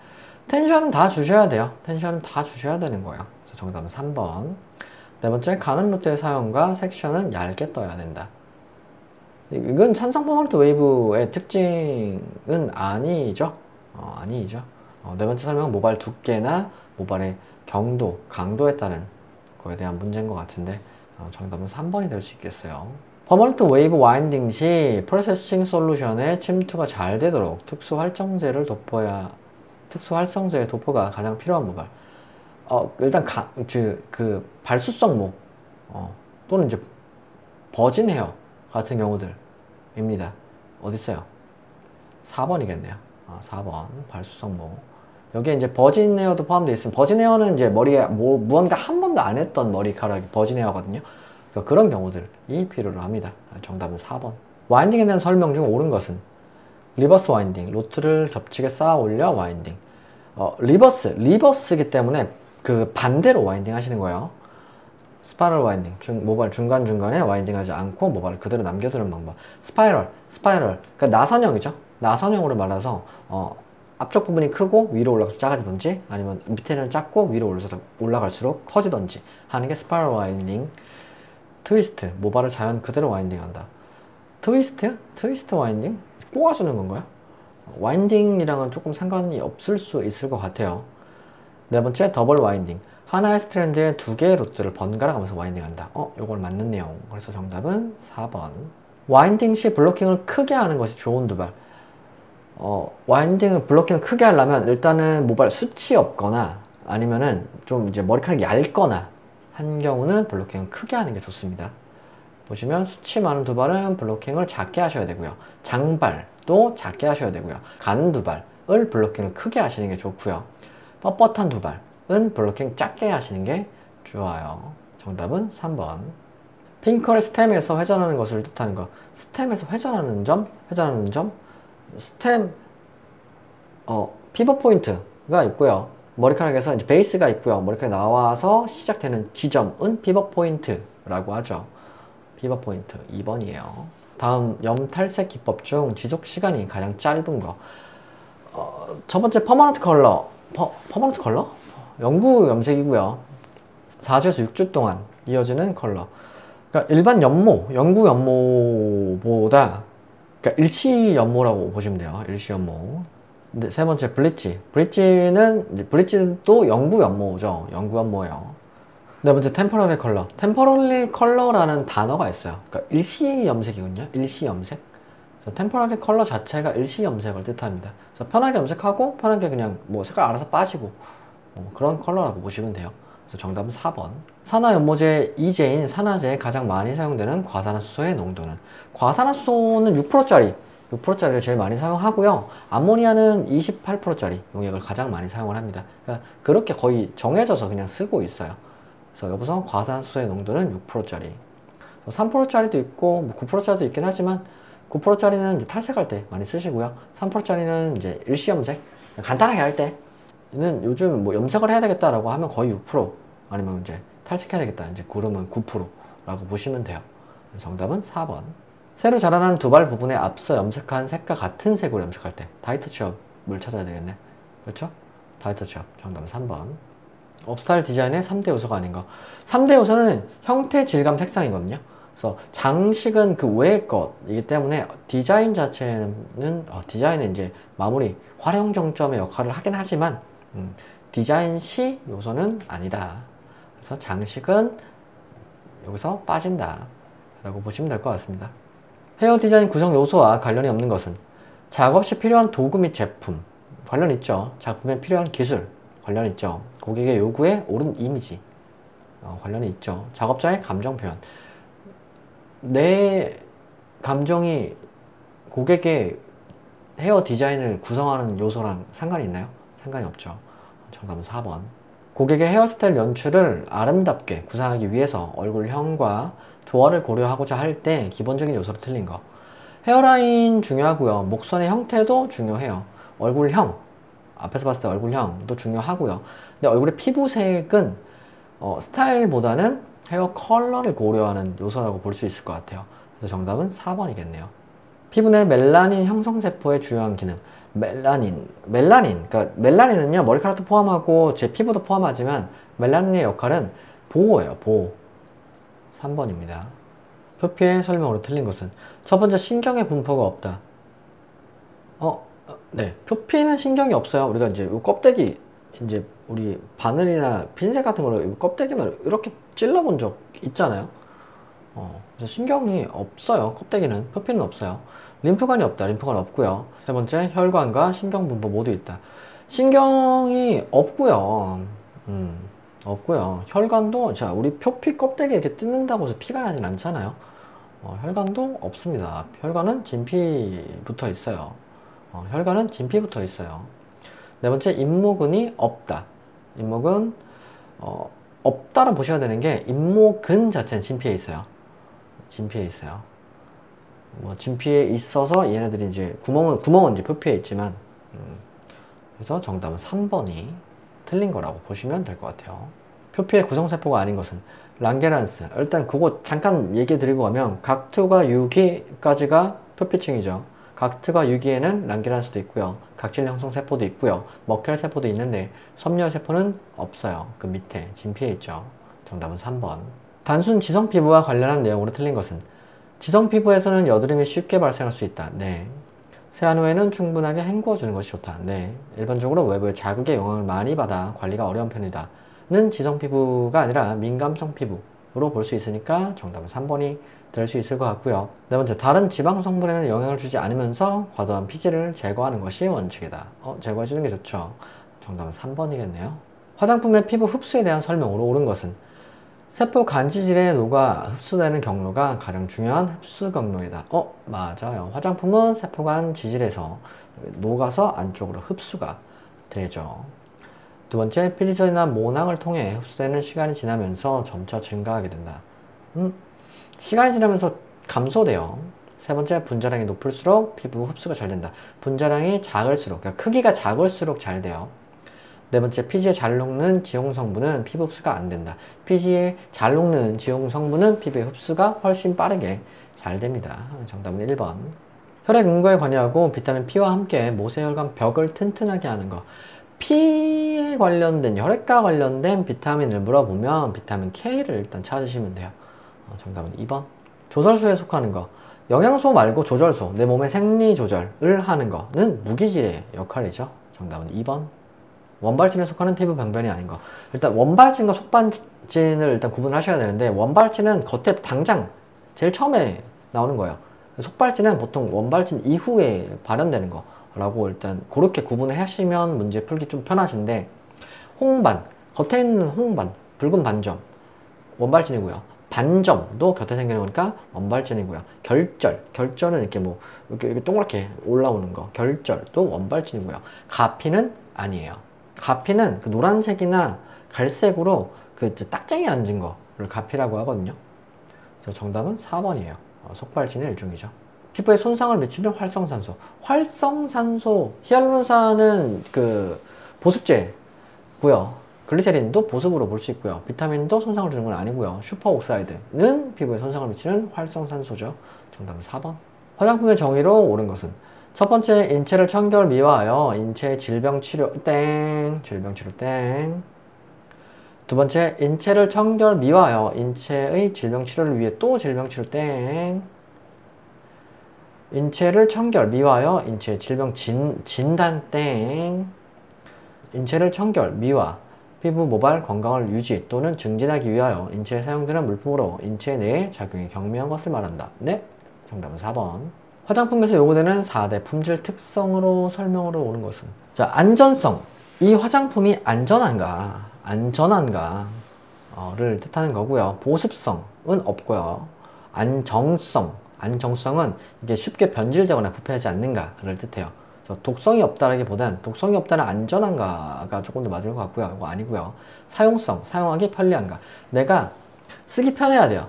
텐션은 다 주셔야 돼요. 텐션은 다 주셔야 되는 거예요. 그래서 정답은 3번. 네 번째, 가는 루트의 사용과 섹션은 얇게 떠야 된다. 이건 산성 퍼머넌트 웨이브의 특징은 아니죠. 아니죠. 네 번째 설명은 모발 두께나 모발의 경도, 강도에 따른 거에 대한 문제인 것 같은데 정답은 3번이 될 수 있겠어요. 퍼머넌트 웨이브 와인딩 시 프로세싱 솔루션의 침투가 잘 되도록 특수 활성제의 도포가 가장 필요한 모발. 일단 그 발수성 모 또는 이제 버진 헤어 같은 경우들입니다. 어디 있어요? 4번이겠네요. 4번 발수성 모. 여기에 이제 버진 헤어도 포함되어 있으면, 버진 헤어는 이제 머리에 무언가 한 번도 안 했던 머리카락이 버진 헤어거든요. 그러니까 그런 경우들이 필요로 합니다. 정답은 4번. 와인딩에 대한 설명 중 옳은 것은 리버스 와인딩, 로트를 겹치게 쌓아 올려 와인딩. 리버스이기 때문에 그 반대로 와인딩 하시는 거예요. 스파이럴 와인딩, 모발 중간중간에 와인딩 하지 않고 모발을 그대로 남겨두는 방법. 스파이럴. 그러니까 나선형이죠. 나선형으로 말해서 앞쪽 부분이 크고 위로 올라가서 작아지던지, 아니면 밑에는 작고 위로 올라갈수록 커지던지 하는 게 스파이럴 와인딩. 트위스트, 모발을 자연 그대로 와인딩한다. 트위스트 와인딩? 꼬아주는 건가요? 와인딩이랑은 조금 상관이 없을 수 있을 것 같아요. 네 번째, 더블 와인딩. 하나의 스트랜드에 두 개의 루트를 번갈아 가면서 와인딩한다. 요걸 맞는 내용. 그래서 정답은 4번. 와인딩 시 블로킹을 크게 하는 것이 좋은 두발. 블로킹을 크게 하려면 일단은 모발 숱이 없거나 아니면은 좀 이제 머리카락이 얇거나 한 경우는 블로킹을 크게 하는 게 좋습니다. 보시면 숱이 많은 두발은 블로킹을 작게 하셔야 되고요. 장발도 작게 하셔야 되고요. 가는 두발을 블로킹을 크게 하시는 게 좋고요. 뻣뻣한 두발은 블로킹 작게 하시는 게 좋아요. 정답은 3번. 핑컬의 스템에서 회전하는 것을 뜻하는 것. 스템에서 회전하는 점, 스템, 피벗 포인트가 있고요. 머리카락에서 이제 베이스가 있고요. 머리카락이 나와서 시작되는 지점은 피벗 포인트라고 하죠. 피벗 포인트 2번이에요. 다음 염탈색 기법 중 지속 시간이 가장 짧은 거. 첫 번째 퍼머넌트 컬러. 퍼머넌트 컬러? 영구 염색이고요. 4주에서 6주 동안 이어지는 컬러. 그러니까 일반 연모, 영구 연모보다 그러니까 일시 연모라고 보시면 돼요. 일시 연모. 근데 세 번째 블리치. 블리치도 영구 연모죠. 영구 연모예요. 네 번째 템퍼러리 컬러. 템퍼러리 컬러라는 단어가 있어요. 그러니까 일시 염색이거든요. 일시 염색. 템퍼러리 컬러 자체가 일시 염색을 뜻합니다. 그래서 편하게 염색하고 편하게 그냥 뭐 색깔 알아서 빠지고 그런 컬러라고 보시면 돼요. 그래서 정답은 4번. 산화연모제 2제인 산화제에 가장 많이 사용되는 과산화수소의 농도는? 과산화수소는 6%짜리 6%짜리를 제일 많이 사용하고요. 암모니아는 28%짜리 용액을 가장 많이 사용을 합니다. 그러니까 그렇게 거의 정해져서 그냥 쓰고 있어요. 그래서 여기서 과산화수소의 농도는 6%짜리. 3%짜리도 있고 뭐 9%짜리도 있긴 하지만 9%짜리는 이제 탈색할 때 많이 쓰시고요. 3%짜리는 이제 일시염색 간단하게 할 때는 요즘 뭐 염색을 해야 되겠다라고 하면 거의 6% 아니면 이제 탈색해야 되겠다 이제 그러면 9%라고 보시면 돼요. 정답은 4번. 새로 자라난 두발 부분에 앞서 염색한 색과 같은 색으로 염색할 때 다이터치업을 찾아야 되겠네. 그렇죠? 다이터치업. 정답은 3번. 업스타일 디자인의 3대 요소가 아닌 거. 3대 요소는 형태, 질감, 색상이거든요. 그래서 장식은 그 외의 것이기 때문에 디자인 자체는 디자인은 이제 마무리, 활용 정점의 역할을 하긴 하지만 디자인 시 요소는 아니다. 그래서 장식은 여기서 빠진다 라고 보시면 될 것 같습니다. 헤어 디자인 구성 요소와 관련이 없는 것은? 작업 시 필요한 도구 및 제품 관련 있죠. 작품에 필요한 기술 관련 있죠. 고객의 요구에 옳은 이미지 관련이 있죠. 작업자의 감정 표현. 내 감정이 고객의 헤어 디자인을 구성하는 요소랑 상관이 있나요? 상관이 없죠. 정답은 4번. 고객의 헤어스타일 연출을 아름답게 구상하기 위해서 얼굴형과 조화를 고려하고자 할 때 기본적인 요소로 틀린 거. 헤어라인 중요하고요. 목선의 형태도 중요해요. 얼굴형, 앞에서 봤을 때 얼굴형도 중요하고요. 근데 얼굴의 피부색은 스타일보다는 헤어 컬러를 고려하는 요소라고 볼 수 있을 것 같아요. 그래서 정답은 4번이겠네요. 피부 내 멜라닌 형성세포의 주요한 기능. 그러니까 멜라닌은요, 머리카락도 포함하고 제 피부도 포함하지만 멜라닌의 역할은 보호예요, 보호. 3번입니다. 표피의 설명으로 틀린 것은? 첫 번째, 신경의 분포가 없다. 네. 표피는 신경이 없어요. 우리가 이제 이 껍데기, 이제 우리 바늘이나 핀셋 같은 걸로 이 껍데기만 이렇게 찔러본 적 있잖아요. 그래서 신경이 없어요. 껍데기는. 표피는 없어요. 림프관이 없다. 림프관 없고요. 세 번째, 혈관과 신경 분포 모두 있다. 신경이 없고요. 없고요. 혈관도, 자, 우리 표피 껍데기 이렇게 뜯는다고 해서 피가 나진 않잖아요. 혈관도 없습니다. 혈관은 진피부터 있어요. 혈관은 진피부터 있어요. 네 번째, 잇모근이 없다. 잇모근, 없다로 보셔야 되는 게, 잇모근 자체는 진피에 있어요. 진피에 있어요. 진피에 있어서 얘네들이 이제, 구멍은 이제 표피에 있지만, 그래서 정답은 3번이 틀린 거라고 보시면 될 것 같아요. 표피의 구성세포가 아닌 것은? 랑게란스. 일단 그거 잠깐 얘기 드리고 가면 각투과 유기까지가 표피층이죠. 각투과 유기에는 랑게란스도 있고요. 각질 형성세포도 있고요. 먹혈세포도 있는데 섬유혈세포는 없어요. 그 밑에 진피에 있죠. 정답은 3번. 단순 지성피부와 관련한 내용으로 틀린 것은? 지성피부에서는 여드름이 쉽게 발생할 수 있다. 네. 세안 후에는 충분하게 헹구어주는 것이 좋다. 네. 일반적으로 외부의 자극에 영향을 많이 받아 관리가 어려운 편이다. 는 지성피부가 아니라 민감성 피부로 볼 수 있으니까 정답은 3번이 될 수 있을 것 같고요. 네 번째, 다른 지방 성분에는 영향을 주지 않으면서 과도한 피지를 제거하는 것이 원칙이다. 제거해 주는 게 좋죠. 정답은 3번이겠네요. 화장품의 피부 흡수에 대한 설명으로 옳은 것은? 세포 간지질에 녹아 흡수되는 경로가 가장 중요한 흡수 경로이다. 맞아요. 화장품은 세포간 지질에서 녹아서 안쪽으로 흡수가 되죠. 두 번째, 필리전이나 모낭을 통해 흡수되는 시간이 지나면서 점차 증가하게 된다. 시간이 지나면서 감소돼요. 세 번째, 분자량이 높을수록 피부 흡수가 잘 된다. 분자량이 작을수록, 그러니까 크기가 작을수록 잘 돼요. 네 번째, 피지에 잘 녹는 지용 성분은 피부 흡수가 안 된다. 피지에 잘 녹는 지용 성분은 피부의 흡수가 훨씬 빠르게 잘 됩니다. 정답은 1번. 혈액 응고에 관여하고 비타민 P와 함께 모세혈관 벽을 튼튼하게 하는 것. 피에 관련된, 혈액과 관련된 비타민을 물어보면 비타민 K를 일단 찾으시면 돼요. 정답은 2번. 조절소에 속하는 거. 영양소 말고 조절소, 내 몸의 생리 조절을 하는 거는 무기질의 역할이죠. 정답은 2번. 원발진에 속하는 피부 병변이 아닌 거. 일단 원발진과 속발진을 일단 구분을 하셔야 되는데, 원발진은 겉에 당장 제일 처음에 나오는 거예요. 속발진은 보통 원발진 이후에 발현되는 거라고 일단 그렇게 구분을 하시면 문제 풀기 좀 편하신데, 홍반, 겉에 있는 홍반, 붉은 반점, 원발진이고요. 반점도 곁에 생기는 거니까 원발진이고요. 결절은 이렇게 뭐 이렇게 동그랗게 올라오는 거, 결절도 원발진이고요. 가피는 아니에요. 가피는 그 노란색이나 갈색으로 그 딱쟁이 앉은 거를 가피라고 하거든요. 그래서 정답은 4번이에요. 속발진의 일종이죠. 피부에 손상을 미치는 활성산소. 활성산소, 히알루론산은 그 보습제고요. 글리세린도 보습으로 볼 수 있고요. 비타민도 손상을 주는 건 아니고요. 슈퍼옥사이드는 피부에 손상을 미치는 활성산소죠. 정답은 4번. 화장품의 정의로 옳은 것은 첫 번째, 인체를 청결 미화하여 인체의 질병 치료 땡, 질병 치료 땡. 두 번째, 인체를 청결 미화하여 인체의 질병 치료를 위해 또 질병 치료 땡. 인체를 청결 미화하여 인체의 질병 진단 땡. 인체를 청결 미화, 피부 모발 건강을 유지 또는 증진하기 위하여 인체에 사용되는 물품으로 인체 내에 작용이 경미한 것을 말한다. 네, 정답은 4번. 화장품에서 요구되는 4대 품질 특성으로 설명으로 오는 것은, 자, 안전성. 이 화장품이 안전한가 를 뜻하는 거고요. 보습성은 없고요. 안정성은 이게 쉽게 변질되거나 부패하지 않는가를 뜻해요. 그래서 독성이 없다라기보단 독성이 없다는 안전한가가 조금 더 맞을 것 같고요. 이거 아니고요. 사용성, 사용하기 편리한가. 내가 쓰기 편해야 돼요.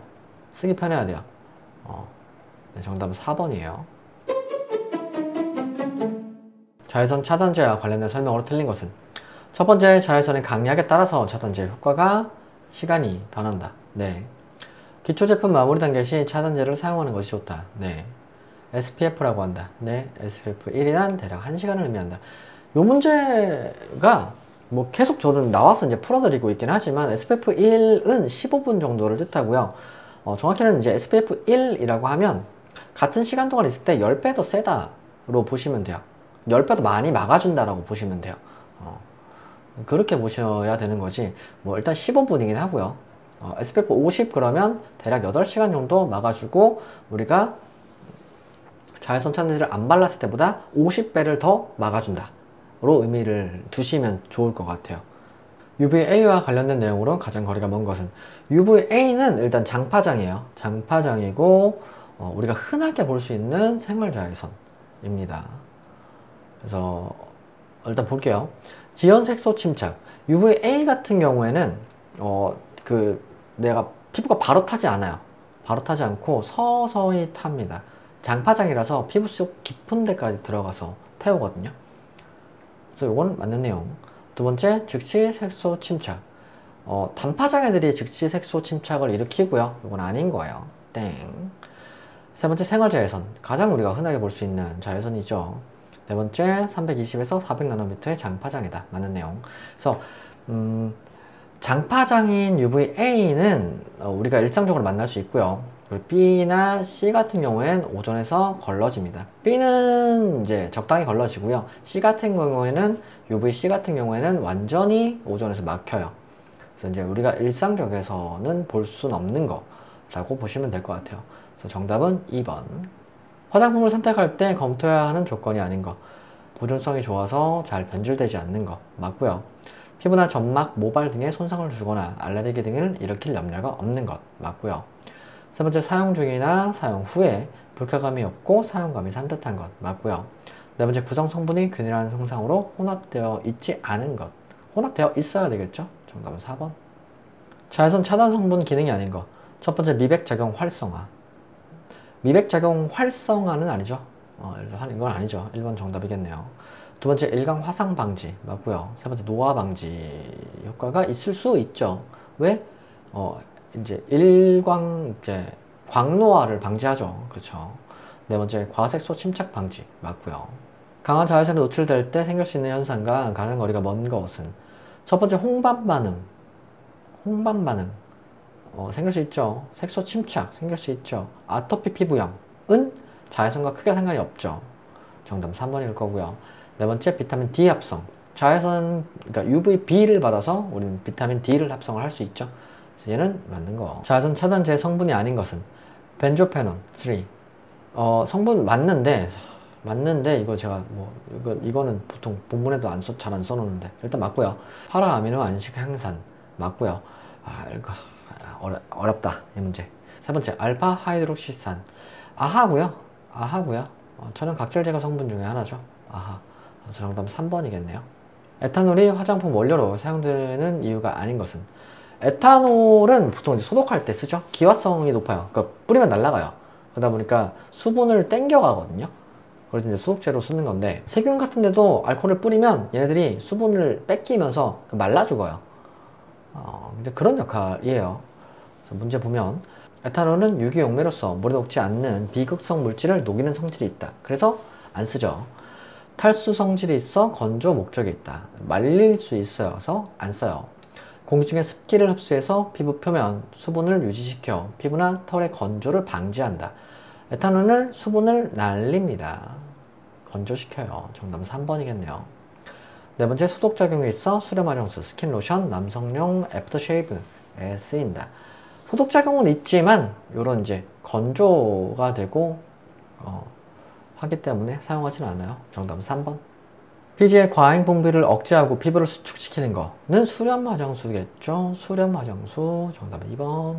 네, 정답은 4번이에요. 자외선 차단제와 관련된 설명으로 틀린 것은, 첫 번째, 자외선의 강약에 따라서 차단제 효과가 시간이 변한다. 네. 기초 제품 마무리 단계 시 차단제를 사용하는 것이 좋다. 네. SPF라고 한다. 네. SPF 1이란 대략 1시간을 의미한다. 요 문제가 뭐 계속 저는 나와서 이제 풀어드리고 있긴 하지만 SPF 1은 15분 정도를 뜻하고요. 정확히는 이제 SPF 1이라고 하면 같은 시간 동안 있을 때 10배 더 세다로 보시면 돼요. 10배 더 많이 막아준다라고 보시면 돼요. 그렇게 보셔야 되는 거지. 뭐 일단 15분이긴 하고요. SPF 50 그러면 대략 8시간 정도 막아주고, 우리가 자외선 차단제를 안 발랐을 때보다 50배를 더 막아준다 로 의미를 두시면 좋을 것 같아요. UVA와 관련된 내용으로 가장 거리가 먼 것은, UVA는 일단 장파장이에요. 장파장이고 우리가 흔하게 볼 수 있는 생활자외선입니다. 그래서 일단 볼게요. 지연색소 침착. UVA 같은 경우에는 내가 피부가 바로 타지 않아요. 바로 타지 않고 서서히 탑니다. 장파장이라서 피부 속 깊은 데까지 들어가서 태우거든요. 그래서 이건 맞는 내용. 두 번째, 즉시 색소 침착. 단파장 애들이 즉시 색소 침착을 일으키고요. 이건 아닌 거예요. 땡. 세 번째, 생활자외선. 가장 우리가 흔하게 볼 수 있는 자외선이죠. 네 번째, 320에서 400나노미터의 장파장이다. 맞는 내용. 그래서 장파장인 UVA는 우리가 일상적으로 만날 수 있고요. 그리고 B나 C 같은 경우엔 오존에서 걸러집니다. B는 이제 적당히 걸러지고요. C 같은 경우에는 UVC 같은 경우에는 완전히 오존에서 막혀요. 그래서 이제 우리가 일상적에서는 볼 수는 없는 거라고 보시면 될 것 같아요. 그래서 정답은 2번. 화장품을 선택할 때 검토해야 하는 조건이 아닌 것. 보존성이 좋아서 잘 변질되지 않는 것. 맞고요. 피부나 점막, 모발 등에 손상을 주거나 알레르기 등을 일으킬 염려가 없는 것. 맞고요. 세 번째, 사용 중이나 사용 후에 불쾌감이 없고 사용감이 산뜻한 것. 맞고요. 네 번째, 구성 성분이 균일한 형상으로 혼합되어 있지 않은 것. 혼합되어 있어야 되겠죠? 정답은 4번. 자외선 차단 성분 기능이 아닌 것. 첫 번째, 미백작용 활성화. 미백작용 활성화는 아니죠. 이건 아니죠. 1번 정답이겠네요. 두 번째, 일광 화상 방지. 맞고요. 세 번째, 노화 방지 효과가 있을 수 있죠. 왜? 이제 광노화를 방지하죠. 그렇죠. 네 번째, 과색소 침착 방지. 맞고요. 강한 자외선에 노출될 때 생길 수 있는 현상과 가장 거리가 먼 것은, 첫 번째, 홍반 반응. 생길 수 있죠. 색소 침착 생길 수 있죠. 아토피 피부염은 자외선과 크게 상관이 없죠. 정답 3번일 거고요. 네 번째, 비타민 D 합성. 자외선, 그러니까 UVB를 받아서 우리는 비타민 D를 합성을 할 수 있죠. 그래서 얘는 맞는 거. 자외선 차단제 성분이 아닌 것은 벤조페논 3. 성분 맞는데 이거 제가 이거는 보통 본문에도 잘 안 써놓는데 일단 맞고요. 파라아미노 안식 향산 맞고요. 이거 어렵다 이 문제. 세 번째, 알파 하이드록시산. 아하고요. 천연 각질 제거 성분 중에 하나죠. 아하. 정답 3번이겠네요. 에탄올이 화장품 원료로 사용되는 이유가 아닌 것은, 에탄올은 보통 이제 소독할 때 쓰죠. 기화성이 높아요. 그러니까 뿌리면 날아가요. 그러다 보니까 수분을 땡겨가거든요. 그래서 이제 소독제로 쓰는 건데, 세균 같은 데도 알코올을 뿌리면 얘네들이 수분을 뺏기면서 말라 죽어요. 근데 그런 역할이에요. 그래서 문제 보면, 에탄올은 유기용매로서 물에 녹지 않는 비극성 물질을 녹이는 성질이 있다. 그래서 안 쓰죠. 탈수 성질이 있어 건조 목적이 있다. 말릴 수 있어서 안 써요. 공기 중에 습기를 흡수해서 피부 표면 수분을 유지시켜 피부나 털의 건조를 방지한다. 에탄올은 수분을 날립니다. 건조시켜요. 정답은 3번이겠네요. 네 번째, 소독작용이 있어 수렴 화장수, 스킨로션, 남성용 애프터쉐이브에 쓰인다. 소독작용은 있지만 요런 이제 건조가 되고 하기 때문에 사용하진 않아요. 정답은 3번. 피지의 과잉 분비를 억제하고 피부를 수축시키는 거는 수렴 화장수겠죠. 수렴 화장수. 정답은 2번.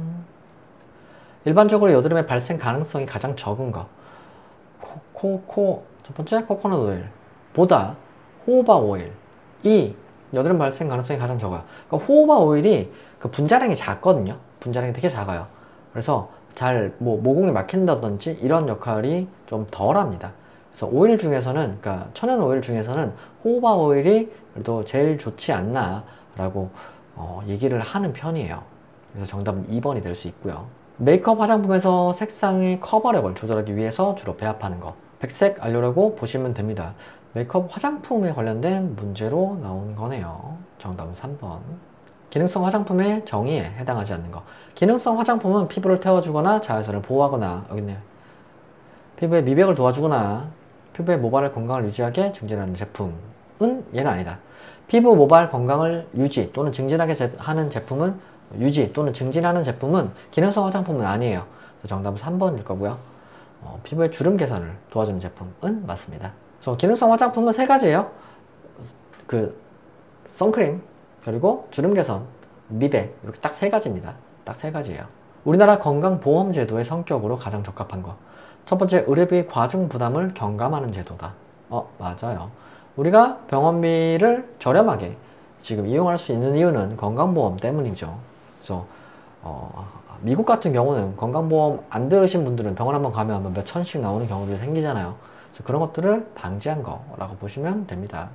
일반적으로 여드름의 발생 가능성이 가장 적은 거. 첫 번째, 코코넛 오일 보다 호호바 오일이 여드름 발생 가능성이 가장 적어요. 그러니까 호호바 오일이 그 분자량이 작거든요. 분자량이 되게 작아요. 그래서 모공이 막힌다든지 이런 역할이 좀 덜 합니다. 그래서 오일 중에서는, 그러니까 천연 오일 중에서는 호호바 오일이 그래도 제일 좋지 않나 라고 얘기를 하는 편이에요. 그래서 정답은 2번이 될 수 있고요. 메이크업 화장품에서 색상의 커버력을 조절하기 위해서 주로 배합하는 거, 백색 알료라고 보시면 됩니다. 메이크업 화장품에 관련된 문제로 나온 거네요. 정답은 3번. 기능성 화장품의 정의에 해당하지 않는 거. 기능성 화장품은 피부를 태워주거나 자외선을 보호하거나, 여기 있네요. 피부의 미백을 도와주거나 피부의 모발의 건강을 유지하게 증진하는 제품은 얘는 아니다. 피부 모발 건강을 유지 또는 증진하게 하는 제품은, 유지 또는 증진하는 제품은 기능성 화장품은 아니에요. 그래서 정답은 3번일 거고요. 피부의 주름 개선을 도와주는 제품은 맞습니다. 그래서 기능성 화장품은 세 가지예요. 선크림, 그리고 주름 개선, 미백, 이렇게 딱 세 가지입니다. 딱 세 가지예요. 우리나라 건강보험제도의 성격으로 가장 적합한 거. 첫 번째, 의료비 과중 부담을 경감하는 제도다. 맞아요. 우리가 병원비를 저렴하게 지금 이용할 수 있는 이유는 건강보험 때문이죠. 그래서 미국 같은 경우는 건강보험 안 드신 분들은 병원 한번 가면 몇 천씩 나오는 경우들이 생기잖아요. 그래서 그런 것들을 방지한 거라고 보시면 됩니다.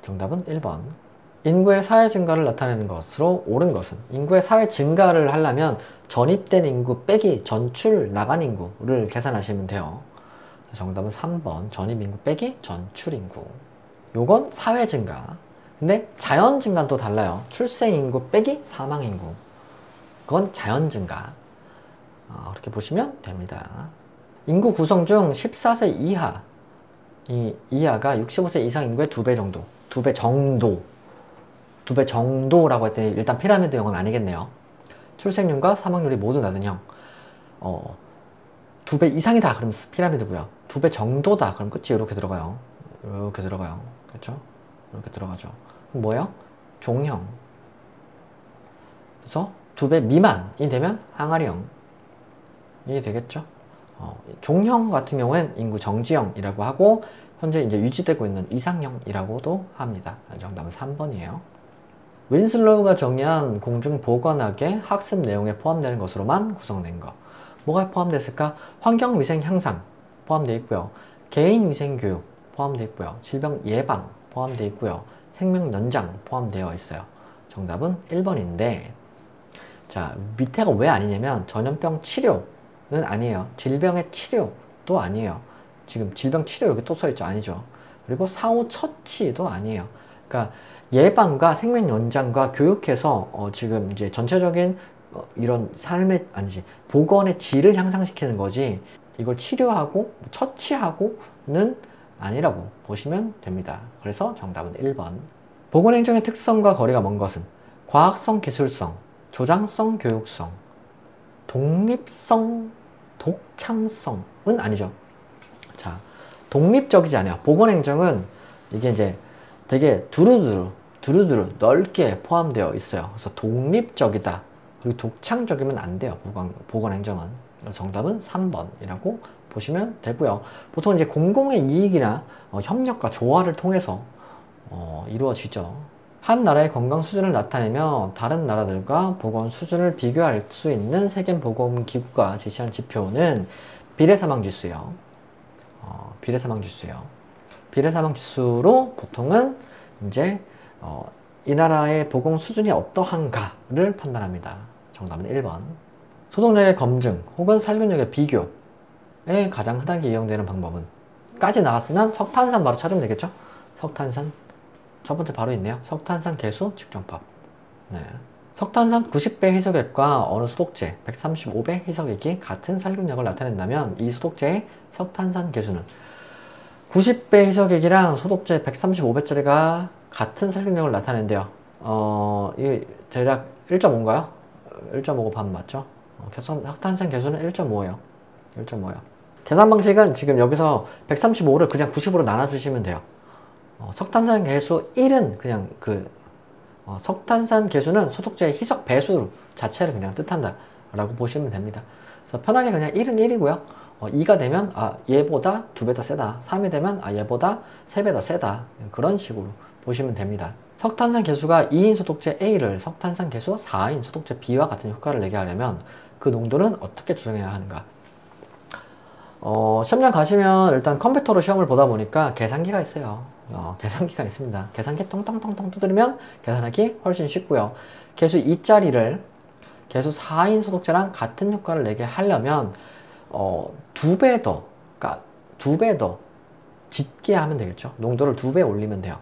정답은 1번. 인구의 사회 증가를 나타내는 것으로 옳은 것은, 인구의 사회 증가를 하려면 전입된 인구 빼기 전출 나간 인구를 계산하시면 돼요. 정답은 3번. 전입 인구 빼기 전출 인구. 요건 사회 증가. 근데 자연 증가는 또 달라요. 출생 인구 빼기 사망 인구. 그건 자연 증가. 그렇게 보시면 됩니다. 인구 구성 중 14세 이하, 이하가 65세 이상 인구의 2배 정도. 2배 정도라고 했더니 일단 피라미드형은 아니겠네요. 출생률과 사망률이 모두 낮은 형. 2배 이상이다 그러면 피라미드고요. 2배 정도다 그럼 끝이 이렇게 들어가요. 이렇게 들어가요. 그렇죠? 이렇게 들어가죠. 그럼 뭐예요? 종형. 그래서 2배 미만이 되면 항아리형이 되겠죠. 종형 같은 경우엔 인구 정지형이라고 하고, 현재 이제 유지되고 있는 이상형이라고도 합니다. 정답은 3번이에요. 윈슬로우가 정의한 공중보건학의 학습 내용에 포함되는 것으로만 구성된 거. 뭐가 포함됐을까? 환경위생 향상 포함되어 있고요. 개인위생교육 포함되어 있고요. 질병 예방 포함되어 있고요. 생명 연장 포함되어 있어요. 정답은 1번인데, 자, 밑에가 왜 아니냐면 전염병 치료는 아니에요. 질병의 치료도 아니에요. 지금 질병 치료 여기 또 써있죠? 아니죠. 그리고 사후 처치도 아니에요. 그러니까 예방과 생명 연장과 교육해서 지금 이제 전체적인 이런 삶의, 아니지, 보건의 질을 향상시키는 거지, 이걸 치료하고 처치하고는 아니라고 보시면 됩니다. 그래서 정답은 1번. 보건행정의 특성과 거리가 먼 것은 과학성, 기술성, 조장성, 교육성, 독립성, 독창성은 아니죠. 자, 독립적이지 않아요. 보건행정은 이게 이제 되게 두루두루 넓게 포함되어 있어요. 그래서 독립적이다. 그리고 독창적이면 안 돼요. 보건행정은. 그래서 정답은 3번이라고 보시면 되고요. 보통 이제 공공의 이익이나 협력과 조화를 통해서 이루어지죠. 한 나라의 건강 수준을 나타내며 다른 나라들과 보건 수준을 비교할 수 있는 세계보건기구가 제시한 지표는 비례사망지수예요. 비례사망지수예요. 비례사망지수로 보통은 이제 이 나라의 보건 수준이 어떠한가를 판단합니다. 정답은 1번. 소독력의 검증 혹은 살균력의 비교에 가장 흔하게 이용되는 방법은, 까지 나왔으면 석탄산 바로 찾으면 되겠죠? 석탄산 첫 번째 바로 있네요. 석탄산 계수 측정법. 네. 석탄산 90배 희석액과 어느 소독제 135배 희석액이 같은 살균력을 나타낸다면 이 소독제의 석탄산 계수는, 90배 희석액이랑 소독제 135배짜리가 같은 살균력을 나타낸대요. 이 대략 1.5인가요? 1.5고 반 맞죠? 석탄산 계수는 1.5예요. 1.5요. 계산 방식은 지금 여기서 135를 그냥 90으로 나눠주시면 돼요. 석탄산 계수 1은 그냥 석탄산 계수는 소독제의 희석 배수 자체를 그냥 뜻한다 라고 보시면 됩니다. 그래서 편하게 그냥 1은 1이고요. 2가 되면 얘보다 2배 더 세다. 3이 되면 얘보다 3배 더 세다. 그런 식으로 보시면 됩니다. 석탄산 계수가 2인 소독제 A를 석탄산 계수 4인 소독제 B와 같은 효과를 내게 하려면 그 농도는 어떻게 조정해야 하는가? 시험장 가시면 일단 컴퓨터로 시험을 보다 보니까 계산기가 있어요. 계산기가 있습니다. 계산기 똥똥똥똥 두드리면 계산하기 훨씬 쉽고요. 계수 2짜리를 계수 4인 소독제랑 같은 효과를 내게 하려면 2배 더, 그러니까 2배 더 짙게 하면 되겠죠. 농도를 2배 올리면 돼요.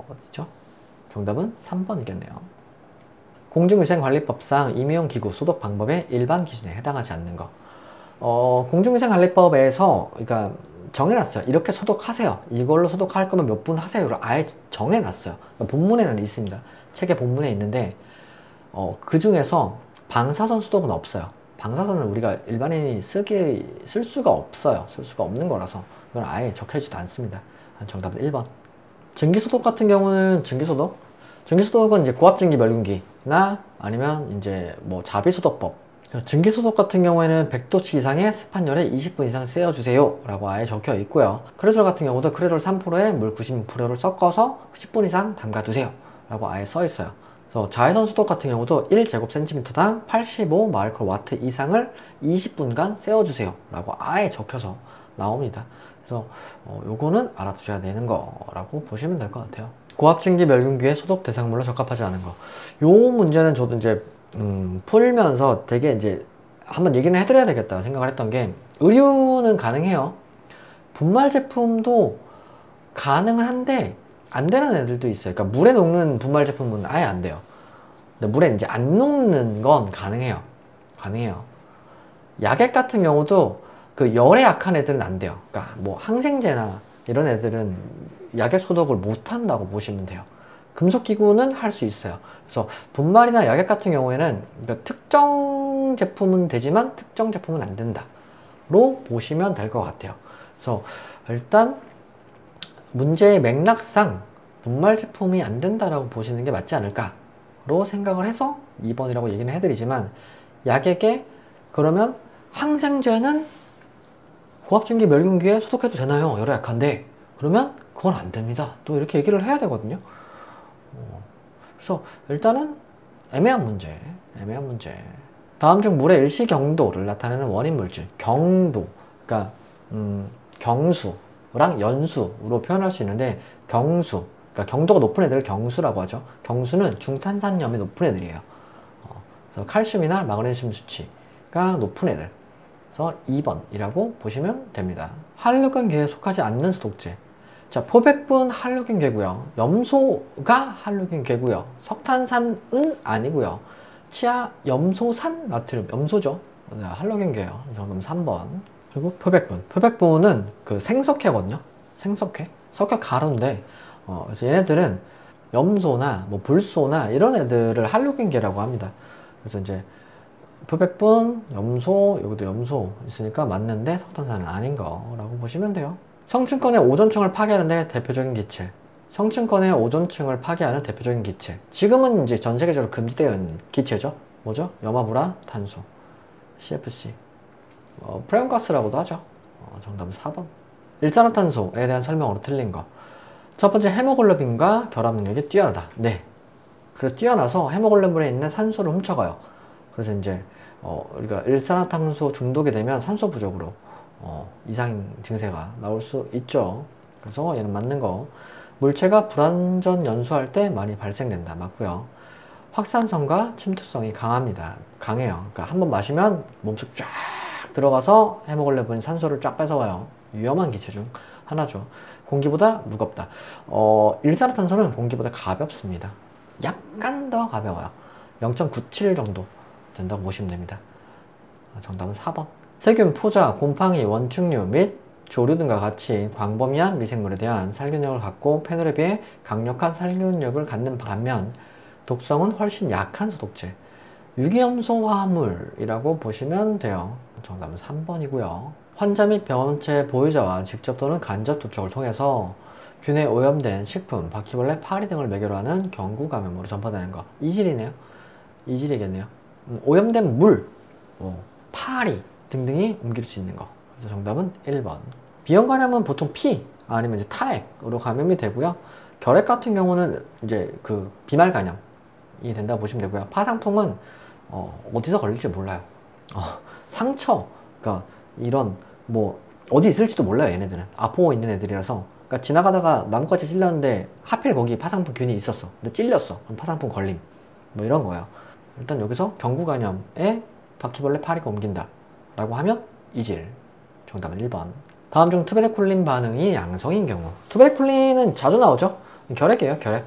그렇죠? 정답은 3번이겠네요. 공중위생관리법상 임용기구 소독 방법의 일반 기준에 해당하지 않는 거. 공중위생관리법에서 그러니까 정해놨어요. 이렇게 소독하세요. 이걸로 소독할 거면 몇 분 하세요를 아예 정해놨어요. 본문에는 있습니다. 책의 본문에 있는데 그 중에서 방사선 소독은 없어요. 방사선을 우리가 일반인이 쓸 수가 없어요. 쓸 수가 없는 거라서 이건 아예 적혀있지도 않습니다. 정답은 1번. 증기소독 같은 경우는 증기소독은 이제 고압증기 멸균기나 아니면 이제 뭐 자비소독법. 증기소독 같은 경우에는 100도씨 이상의 습한열에 20분 이상 쐬어주세요 라고 아예 적혀 있고요. 크레솔 같은 경우도 크레솔 3%에 물 96%를 섞어서 10분 이상 담가두세요 라고 아예 써 있어요. 그래서 자외선 소독 같은 경우도 1제곱센티미터당 85마이크로와트 이상을 20분간 쐬어주세요 라고 아예 적혀서 나옵니다. 그래서 요거는 알아두셔야 되는 거라고 보시면 될 것 같아요. 고압증기 멸균기의 소독 대상물로 적합하지 않은 거. 요 문제는 저도 이제 풀면서 되게 이제 한번 얘기는 해드려야 되겠다 생각을 했던 게, 의류는 가능해요. 분말 제품도 가능은 한데 안 되는 애들도 있어요. 그러니까 물에 녹는 분말 제품은 아예 안 돼요. 근데 물에 이제 안 녹는 건 가능해요. 약액 같은 경우도 그 열에 약한 애들은 안 돼요. 그러니까 뭐 항생제나 이런 애들은 약액 소독을 못 한다고 보시면 돼요. 금속기구는 할 수 있어요. 그래서 분말이나 약액 같은 경우에는 그러니까 특정 제품은 되지만 특정 제품은 안 된다 로 보시면 될 것 같아요. 그래서 일단 문제의 맥락상 분말 제품이 안 된다라고 보시는 게 맞지 않을까 로 생각을 해서 2번이라고 얘기는 해드리지만, 약액에 그러면 항생제는 고압증기 멸균기에 소독해도 되나요? 열에 약한데. 그러면 그건 안 됩니다. 또 이렇게 얘기를 해야 되거든요. 그래서 일단은 애매한 문제. 다음 중 물의 일시 경도를 나타내는 원인 물질 경도, 그러니까 경수랑 연수로 표현할 수 있는데, 경수, 그러니까 경도가 높은 애들을 경수라고 하죠. 경수는 중탄산염이 높은 애들이에요. 그래서 칼슘이나 마그네슘 수치가 높은 애들. 그래서 2번이라고 보시면 됩니다. 할로겐계에 속하지 않는 소독제. 자, 포백분 할로겐계고요. 염소가 할로겐계고요. 석탄산은 아니고요. 치아 염소산 나트륨, 염소죠. 네, 할로겐계예요. 정답은 3번. 그리고 표백분. 표백분은 그 생석회거든요. 생석회. 석회 가루인데, 그래서 얘네들은 염소나 뭐 불소나 이런 애들을 할로겐계라고 합니다. 그래서 이제 표백분, 염소, 여기도 염소 있으니까 맞는데 석탄산은 아닌 거라고 보시면 돼요. 성층권의 오존층을 파괴하는 대표적인 기체. 성층권의 오존층을 파괴하는 대표적인 기체. 지금은 이제 전 세계적으로 금지되어 있는 기체죠. 뭐죠? 염화불화 탄소. CFC. 프레온가스라고도 하죠. 정답은 4번. 일산화탄소에 대한 설명으로 틀린 거. 첫 번째, 헤모글로빈과 결합 능력이 뛰어나다. 네. 그래서 뛰어나서 헤모글로빈에 있는 산소를 훔쳐가요. 그래서 이제 우리가 일산화탄소 중독이 되면 산소 부족으로 이상 증세가 나올 수 있죠. 그래서 얘는 맞는 거. 물체가 불완전 연소할 때 많이 발생된다. 맞고요. 확산성과 침투성이 강합니다. 강해요. 그러니까 한번 마시면 몸속 쫙 들어가서 헤모글로빈 산소를 쫙 뺏어와요. 위험한 기체 중 하나죠. 공기보다 무겁다. 일산화탄소는 공기보다 가볍습니다. 약간 더 가벼워요. 0.97 정도 된다고 보시면 됩니다. 정답은 4번. 세균, 포자, 곰팡이, 원충류 및 조류 등과 같이 광범위한 미생물에 대한 살균력을 갖고 페놀에 비해 강력한 살균력을 갖는 반면 독성은 훨씬 약한 소독제, 유기염소 화합물이라고 보시면 돼요. 정답은 3번이고요. 환자 및 병원체 보유자와 직접 또는 간접 접촉을 통해서 균에 오염된 식품, 바퀴벌레, 파리 등을 매개로 하는 경구 감염으로 전파되는 거. 이질이네요. 이질이겠네요. 오염된 물, 파리 등등이 옮길 수 있는 거. 그래서 정답은 1번. 비형 감염은 보통 피 아니면 이제 타액으로 감염이 되고요. 결핵 같은 경우는 이제 그 비말 감염이 된다고 보시면 되고요. 파상풍은 어디서 걸릴지 몰라요. 상처, 그러니까 이런 뭐 어디 있을지도 몰라요. 얘네들은 아포 있는 애들이라서. 그러니까 지나가다가 나뭇가지 찔렸는데 하필 거기 파상풍 균이 있었어. 근데 찔렸어. 그럼 파상풍 걸림. 뭐 이런 거예요. 일단 여기서 경구 감염에 바퀴벌레 파리가 옮긴다 라고 하면 이질. 정답은 1번. 다음 중 투베르쿨린 반응이 양성인 경우. 투베르쿨린은 자주 나오죠. 결핵이에요. 결핵.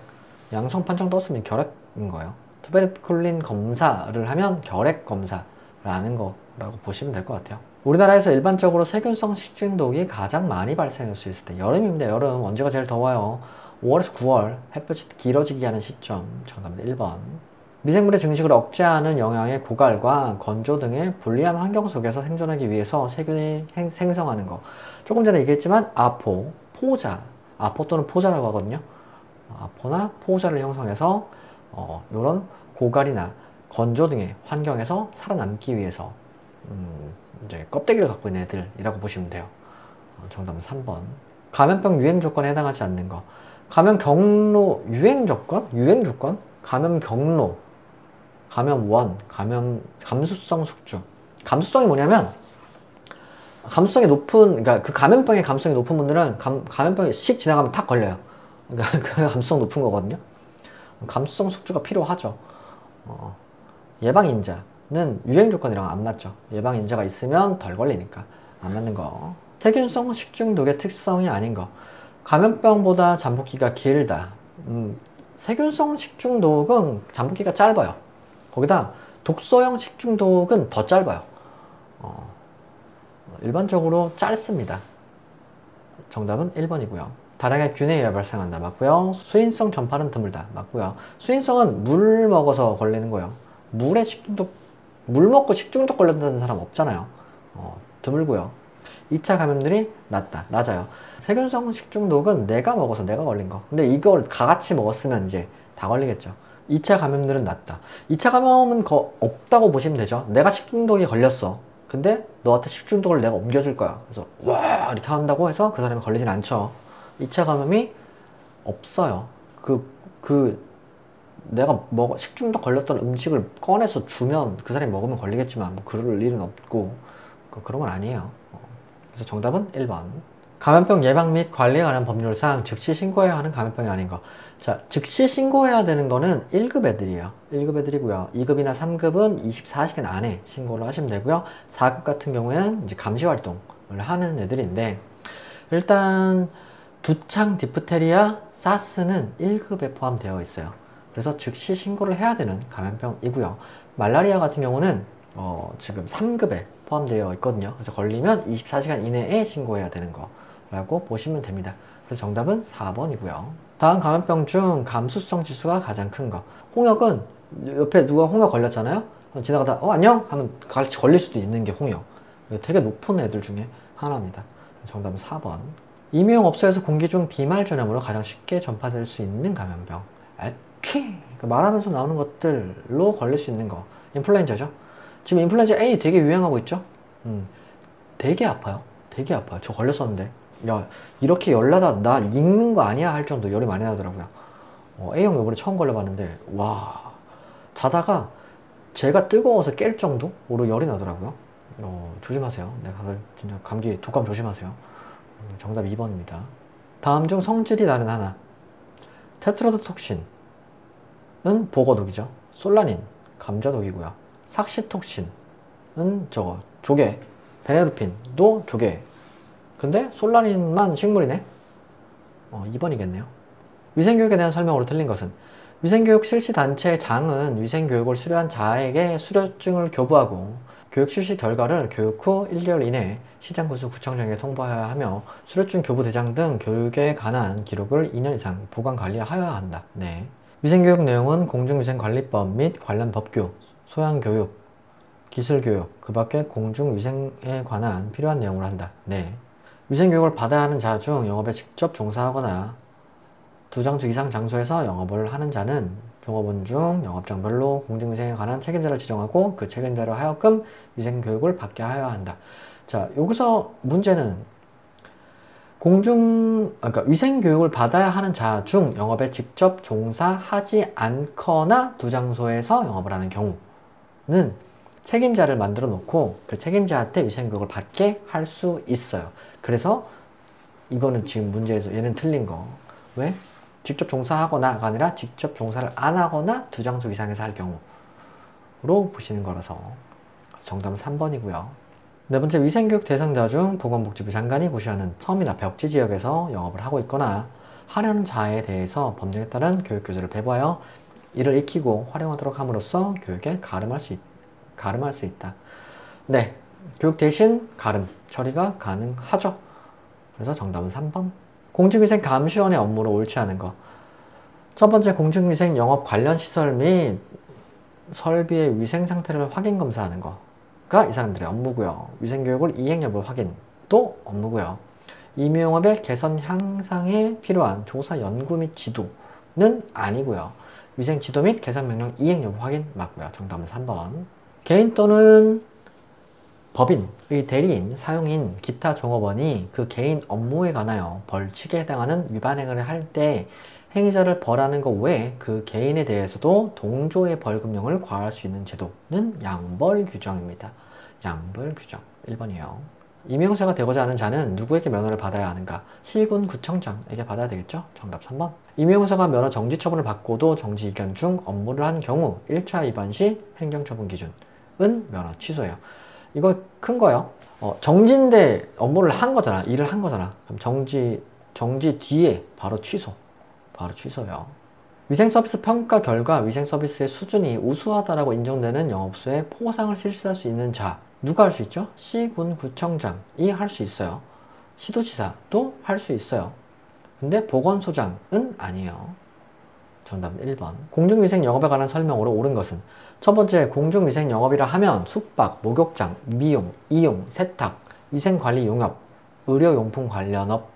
양성 판정 떴으면 결핵인 거예요. 투베르쿨린 검사를 하면 결핵 검사라는 거라고 보시면 될 것 같아요. 우리나라에서 일반적으로 세균성 식중독이 가장 많이 발생할 수 있을 때 여름입니다. 여름. 언제가 제일 더워요? 5월에서 9월. 햇볕이 길어지게 하는 시점. 정답은 1번. 미생물의 증식을 억제하는 영양의 고갈과 건조 등의 불리한 환경 속에서 생존하기 위해서 세균이 생성하는 거. 조금 전에 얘기했지만 아포, 포자, 아포 또는 포자라고 하거든요. 아포나 포자를 형성해서 이런 고갈이나 건조 등의 환경에서 살아남기 위해서 이제 껍데기를 갖고 있는 애들이라고 보시면 돼요. 정답은 3번. 감염병 유행 조건에 해당하지 않는 거. 감염 경로 유행 조건? 유행 조건? 감염 경로, 감염원, 감수성 숙주. 감수성이 뭐냐면, 감수성이 높은, 그러니까 그 감염병의 감수성이 높은 분들은 감염병이 씩 지나가면 탁 걸려요. 그러니까 그 감수성 높은 거거든요. 감수성 숙주가 필요하죠. 예방인자는 유행 조건이랑 안 맞죠. 예방인자가 있으면 덜 걸리니까 안 맞는 거. 세균성 식중독의 특성이 아닌 거. 감염병보다 잠복기가 길다. 세균성 식중독은 잠복기가 짧아요. 거기다 독소형 식중독은 더 짧아요. 일반적으로 짧습니다. 정답은 1번이고요. 다량의 균에 의해 발생한다. 맞고요. 수인성 전파는 드물다. 맞고요. 수인성은 물 먹어서 걸리는 거예요. 물에 식중독, 물 먹고 식중독 걸렸다는 사람 없잖아요. 드물고요. 2차 감염률이 낮아요. 세균성 식중독은 내가 먹어서 내가 걸린 거. 근데 이걸 다 같이 먹었으면 이제 다 걸리겠죠. 2차 감염률은 낮다. 2차 감염은 없다고 보시면 되죠. 내가 식중독에 걸렸어. 근데 너한테 식중독을 내가 옮겨줄 거야. 그래서 와 이렇게 한다고 해서 그 사람이 걸리진 않죠. 2차 감염이 없어요. 내가 식중독 걸렸던 음식을 꺼내서 주면 그 사람이 먹으면 걸리겠지만 뭐 그럴 일은 없고 그런 건 아니에요. 그래서 정답은 1번. 감염병 예방 및 관리에 관한 법률상 즉시 신고해야 하는 감염병이 아닌 거. 자, 즉시 신고해야 되는 거는 1급 애들이에요. 1급 애들이고요. 2급이나 3급은 24시간 안에 신고를 하시면 되고요. 4급 같은 경우에는 이제 감시 활동을 하는 애들인데, 일단 두창 디프테리아 사스는 1급에 포함되어 있어요. 그래서 즉시 신고를 해야 되는 감염병이고요. 말라리아 같은 경우는 지금 3급에 포함되어 있거든요. 그래서 걸리면 24시간 이내에 신고해야 되는 거라고 보시면 됩니다. 그래서 정답은 4번이고요. 다음 감염병 중 감수성 지수가 가장 큰 거. 홍역은 옆에 누가 홍역 걸렸잖아요. 지나가다 안녕 하면 같이 걸릴 수도 있는 게 홍역. 되게 높은 애들 중에 하나입니다. 정답은 4번. 임용업소에서 공기 중 비말 전염으로 가장 쉽게 전파될 수 있는 감염병. 애취! 말하면서 나오는 것들로 걸릴 수 있는 거. 인플루엔자죠. 지금 인플루엔자 A 되게 유행하고 있죠? 되게 아파요. 되게 아파요. 저 걸렸었는데. 야, 이렇게 열나다 나 익는 거 아니야? 할 정도 열이 많이 나더라고요. A형 요번에 처음 걸려봤는데, 와. 자다가 제가 뜨거워서 깰 정도로 열이 나더라고요. 조심하세요. 네, 다들 진짜 감기, 독감 조심하세요. 정답 2번입니다. 다음 중 성질이 다른 하나. 테트라도톡신은 보거독이죠. 솔라닌, 감자독이고요. 삭시톡신은 조개, 베네르핀도 조개. 근데 솔라닌만 식물이네? 2번이겠네요. 위생교육에 대한 설명으로 틀린 것은 위생교육 실시단체 장은 위생교육을 수료한 자에게 수료증을 교부하고 교육 실시 결과를 교육 후 1개월 이내에 시장, 군수, 구청장에게 통보해야 하며 수료증 교부 대장 등 교육에 관한 기록을 2년 이상 보관 관리하여야 한다. 네. 위생교육 내용은 공중위생관리법 및 관련 법규, 소양교육, 기술교육, 그 밖에 공중위생에 관한 필요한 내용을 한다. 네. 위생교육을 받아야 하는 자 중 영업에 직접 종사하거나 2장소 이상 장소에서 영업을 하는 자는 종업원 중 영업장별로 공중위생에 관한 책임자를 지정하고 그 책임자로 하여금 위생교육을 받게 하여야 한다. 자, 여기서 문제는 그러니까 위생교육을 받아야 하는 자 중 영업에 직접 종사하지 않거나 2장소에서 영업을 하는 경우는 책임자를 만들어 놓고 그 책임자한테 위생교육을 받게 할 수 있어요. 그래서 이거는 지금 문제에서 얘는 틀린 거. 왜? 직접 종사하거나가 아니라 직접 종사를 안 하거나 2장소 이상에서 할 경우로 보시는 거라서 정답은 3번이고요. 네 번째, 위생교육 대상자 중 보건복지부 장관이 고시하는 섬이나 벽지 지역에서 영업을 하고 있거나 하려는 자에 대해서 법령에 따른 교육교재를 배부하여 이를 익히고 활용하도록 함으로써 교육에 가름할 수 있다. 네, 교육 대신 가름 처리가 가능하죠. 그래서 정답은 3번. 공중위생 감시원의 업무로 옳지 않은 거. 첫 번째, 공중위생 영업 관련 시설 및 설비의 위생 상태를 확인 검사하는 거가 이 사람들의 업무고요. 위생교육을 이행 여부 확인도 업무고요. 임용업의 개선 향상에 필요한 조사 연구 및 지도는 아니고요. 위생 지도 및 개선 명령 이행 여부 확인 맞고요. 정답은 3번. 개인 또는 법인의 대리인, 사용인, 기타 종업원이 그 개인 업무에 관하여 벌칙에 해당하는 위반행위를 할 때 행위자를 벌하는 것 외에 그 개인에 대해서도 동조의 벌금형을 과할 수 있는 제도는 양벌 규정입니다. 양벌 규정 1번이에요. 임용사가 되고자 하는 자는 누구에게 면허를 받아야 하는가? 시군 구청장에게 받아야 되겠죠? 정답 3번. 임용사가 면허 정지 처분을 받고도 정지 기간 중 업무를 한 경우 1차 위반 시 행정처분 기준은 면허 취소예요. 이거 큰 거요. 정지인데 업무를 한 거잖아. 일을 한 거잖아. 그럼 정지 뒤에 바로 취소요. 위생서비스 평가 결과 위생서비스의 수준이 우수하다라고 인정되는 영업소에 포상을 실시할 수 있는 자. 누가 할 수 있죠? 시군구청장이 할 수 있어요. 시도지사도 할 수 있어요. 근데 보건소장은 아니에요. 정답은 1번. 공중위생 영업에 관한 설명으로 옳은 것은 첫 번째, 공중위생 영업이라 하면 숙박, 목욕장, 미용, 이용, 세탁, 위생관리 용업, 의료용품 관련업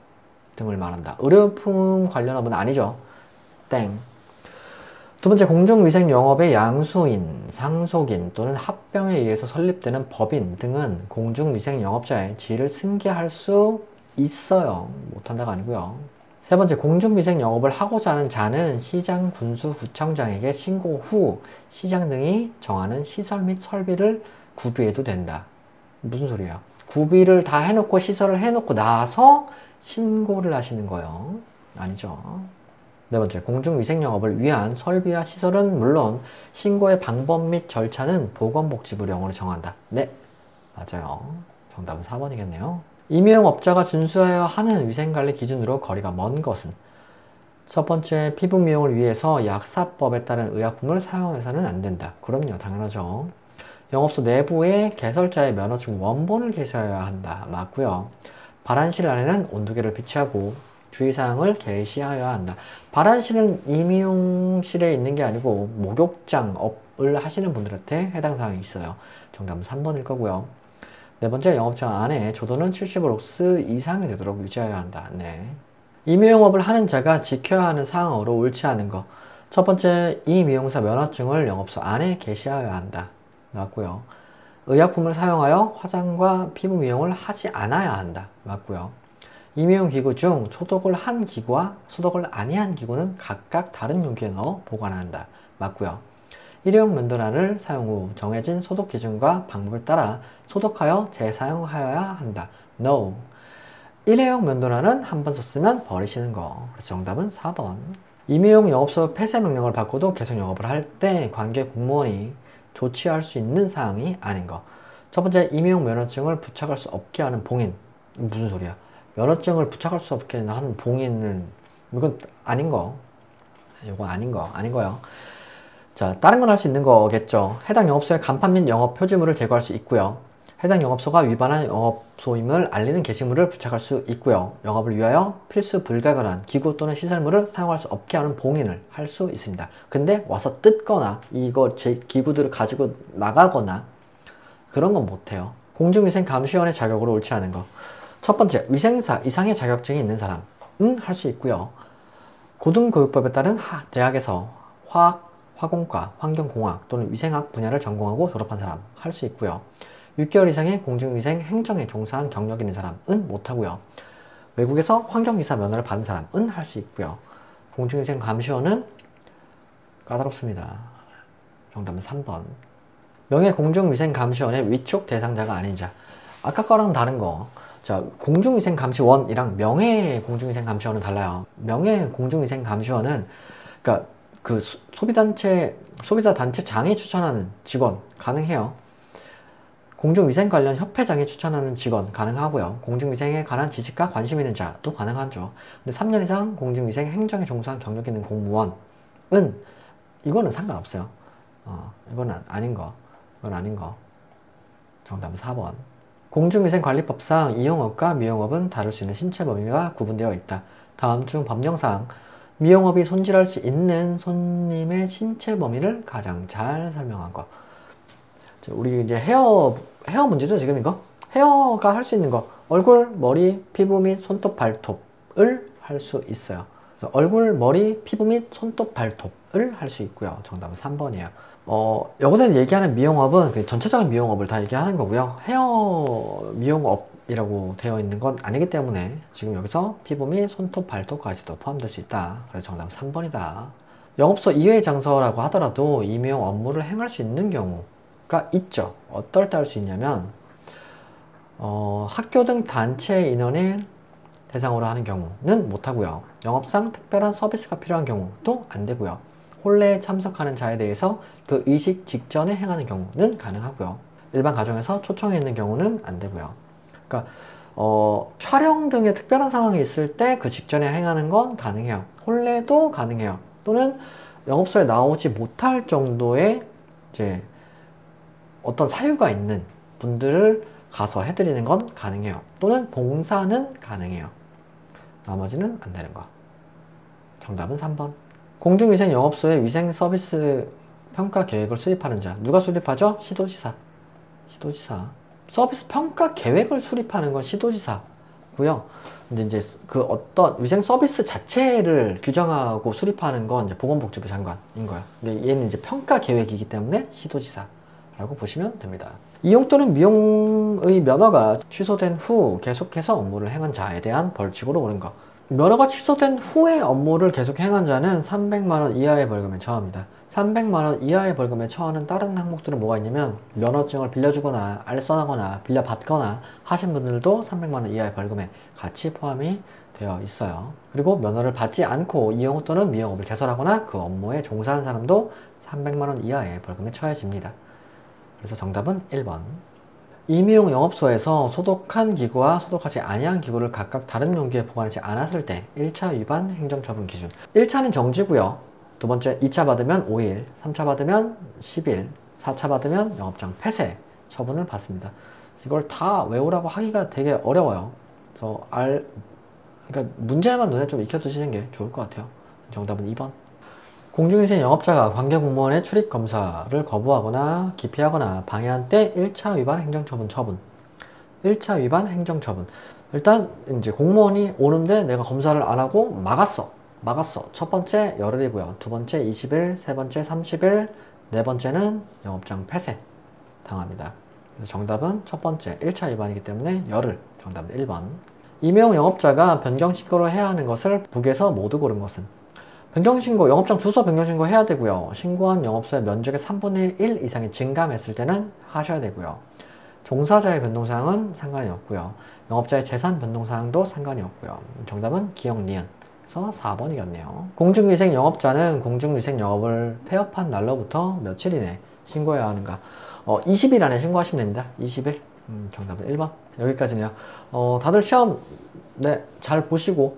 등을 말한다. 의료용품 관련업은 아니죠. 땡. 두 번째, 공중위생 영업의 양수인, 상속인 또는 합병에 의해서 설립되는 법인 등은 공중위생 영업자의 지위를 승계할 수 있어요. 못한다가 아니고요. 세 번째, 공중위생 영업을 하고자 하는 자는 시장, 군수, 구청장에게 신고 후 시장 등이 정하는 시설 및 설비를 구비해도 된다. 무슨 소리야? 구비를 다 해놓고 시설을 해놓고 나서 신고를 하시는 거예요. 아니죠. 네 번째, 공중위생 영업을 위한 설비와 시설은 물론 신고의 방법 및 절차는 보건복지부령으로 정한다. 네, 맞아요. 정답은 4번이겠네요. 임용업자가 준수해야 하는 위생관리 기준으로 거리가 먼 것은 첫 번째, 피부 미용을 위해서 약사법에 따른 의약품을 사용해서는 안 된다. 그럼요, 당연하죠. 영업소 내부에 개설자의 면허증 원본을 게시하여야 한다. 맞고요. 발안실 안에는 온도계를 비치하고 주의사항을 게시하여야 한다. 발안실은 임용실에 있는 게 아니고 목욕장 업을 하시는 분들한테 해당 사항이 있어요. 정답은 3번일 거고요. 네 번째, 영업장 안에 조도는 70록스 이상이 되도록 유지하여야 한다. 네. 임의영업을 하는 자가 지켜야 하는 사항으로 옳지 않은 거. 첫 번째, 이 미용사 면허증을 영업소 안에 게시하여야 한다. 맞고요. 의약품을 사용하여 화장과 피부 미용을 하지 않아야 한다. 맞고요. 임의용 기구 중 소독을 한 기구와 소독을 아니한 기구는 각각 다른 용기에 넣어 보관한다. 맞고요. 일회용 면도날을 사용 후 정해진 소독 기준과 방법을 따라 소독하여 재사용하여야 한다. No. 일회용 면도날은 한 번 썼으면 버리시는 거. 그래서 정답은 4번. 임의용 영업소 폐쇄 명령을 받고도 계속 영업을 할 때 관계 공무원이 조치할 수 있는 사항이 아닌 거. 첫 번째, 임의용 면허증을 부착할 수 없게 하는 봉인. 무슨 소리야? 면허증을 부착할 수 없게 하는 봉인은 이건 아닌 거. 이건 아닌 거요. 자, 다른 건 할 수 있는 거겠죠. 해당 영업소의 간판 및 영업 표지물을 제거할 수 있고요. 해당 영업소가 위반한 영업소임을 알리는 게시물을 부착할 수 있고요. 영업을 위하여 필수 불가결한 기구 또는 시설물을 사용할 수 없게 하는 봉인을 할 수 있습니다. 근데 와서 뜯거나 이거 제 기구들을 가지고 나가거나 그런 건 못해요. 공중위생감시원의 자격으로 옳지 않은 거. 첫 번째, 위생사 이상의 자격증이 있는 사람은 할 수 있고요. 고등교육법에 따른 대학에서 화학, 화공과, 환경공학 또는 위생학 분야를 전공하고 졸업한 사람 할 수 있고요. 6개월 이상의 공중위생 행정에 종사한 경력 있는 사람은 못하고요. 외국에서 환경기사 면허를 받은 사람은 할 수 있고요. 공중위생 감시원은 까다롭습니다. 정답은 3번. 명예공중위생감시원의 위촉 대상자가 아닌 자. 아까 거랑 다른 거. 자, 공중위생감시원이랑 명예공중위생감시원은 달라요. 명예공중위생감시원은 그러니까 그 소비자 단체 장이 추천하는 직원 가능해요. 공중위생 관련 협회장이 추천하는 직원 가능하고요. 공중위생에 관한 지식과 관심 있는 자도 가능하죠. 근데 3년 이상 공중위생 행정에 종사한 경력 있는 공무원은 이거는 상관없어요. 이건 아닌 거. 이건 아닌 거. 정답은 4번. 공중위생관리법상 이용업과 미용업은 다룰 수 있는 신체 범위가 구분되어 있다. 다음 중 법령상 미용업이 손질할 수 있는 손님의 신체 범위를 가장 잘 설명한 거. 우리 이제 헤어 문제죠, 지금 이거? 헤어가 할 수 있는 거. 얼굴, 머리, 피부 및 손톱, 발톱을 할 수 있어요. 그래서 얼굴, 머리, 피부 및 손톱, 발톱을 할 수 있고요. 정답은 3번이에요. 여기서 얘기하는 미용업은 전체적인 미용업을 다 얘기하는 거고요. 헤어 미용업이라고 되어 있는 건 아니기 때문에 지금 여기서 피부 및 손톱, 발톱까지도 포함될 수 있다. 그래서 정답은 3번이다. 영업소 이외의 장소라고 하더라도 이 미용 업무를 행할 수 있는 경우가 있죠. 어떨 때 할 수 있냐면 학교 등 단체 인원의 대상으로 하는 경우는 못하고요. 영업상 특별한 서비스가 필요한 경우도 안 되고요. 혼례에 참석하는 자에 대해서 그 의식 직전에 행하는 경우는 가능하고요. 일반 가정에서 초청해 있는 경우는 안 되고요. 그러니까 촬영 등의 특별한 상황이 있을 때 그 직전에 행하는 건 가능해요. 혼례도 가능해요. 또는 영업소에 나오지 못할 정도의 이제 어떤 사유가 있는 분들을 가서 해드리는 건 가능해요. 또는 봉사는 가능해요. 나머지는 안 되는 거. 정답은 3번. 공중위생 영업소에 위생 서비스 평가 계획을 수립하는 자. 누가 수립하죠? 시도지사. 서비스 평가 계획을 수립하는 건 시도지사고요. 근데 이제 그 어떤 위생 서비스 자체를 규정하고 수립하는 건 이제 보건복지부 장관인 거예요. 근데 얘는 이제 평가 계획이기 때문에 시도지사라고 보시면 됩니다. 이용 또는 미용의 면허가 취소된 후 계속해서 업무를 행한 자에 대한 벌칙으로 오는 거. 면허가 취소된 후에 업무를 계속 행한 자는 300만원 이하의 벌금에 처합니다. 300만원 이하의 벌금에 처하는 다른 항목들은 뭐가 있냐면 면허증을 빌려주거나 알선하거나 빌려받거나 하신 분들도 300만원 이하의 벌금에 같이 포함이 되어 있어요. 그리고 면허를 받지 않고 이용 또는 미용업을 개설하거나 그 업무에 종사한 사람도 300만원 이하의 벌금에 처해집니다. 그래서 정답은 1번. 임의용 영업소에서 소독한 기구와 소독하지 아니한 기구를 각각 다른 용기에 보관하지 않았을 때 1차 위반 행정처분 기준. 1차는 정지고요. 두 번째 2차 받으면 5일, 3차 받으면 10일, 4차 받으면 영업장 폐쇄 처분을 받습니다. 이걸 다 외우라고 하기가 되게 어려워요. 그래서 그러니까 문제만 눈에 좀 익혀두시는 게 좋을 것 같아요. 정답은 2번. 공중위생 영업자가 관계공무원의 출입검사를 거부하거나 기피하거나 방해한 때 1차 위반 행정처분 처분. 1차 위반 행정처분. 일단 이제 공무원이 오는데 내가 검사를 안 하고 막았어. 첫 번째 열흘이고요. 두 번째 20일, 세 번째 30일, 네 번째는 영업장 폐쇄 당합니다. 그래서 정답은 첫 번째 1차 위반이기 때문에 열흘. 정답은 1번. 임의용 영업자가 변경신고를 해야 하는 것을 북에서 모두 고른 것은? 변경신고, 영업장 주소 변경신고 해야 되고요. 신고한 영업소의 면적의 3분의 1 이상이 증감했을 때는 하셔야 되고요. 종사자의 변동사항은 상관이 없고요. 영업자의 재산 변동사항도 상관이 없고요. 정답은 기억, 니은. 그래서 4번이겠네요. 공중위생 영업자는 공중위생 영업을 폐업한 날로부터 며칠 이내 신고해야 하는가? 20일 안에 신고하시면 됩니다. 20일. 정답은 1번. 여기까지네요. 다들 시험, 네, 잘 보시고,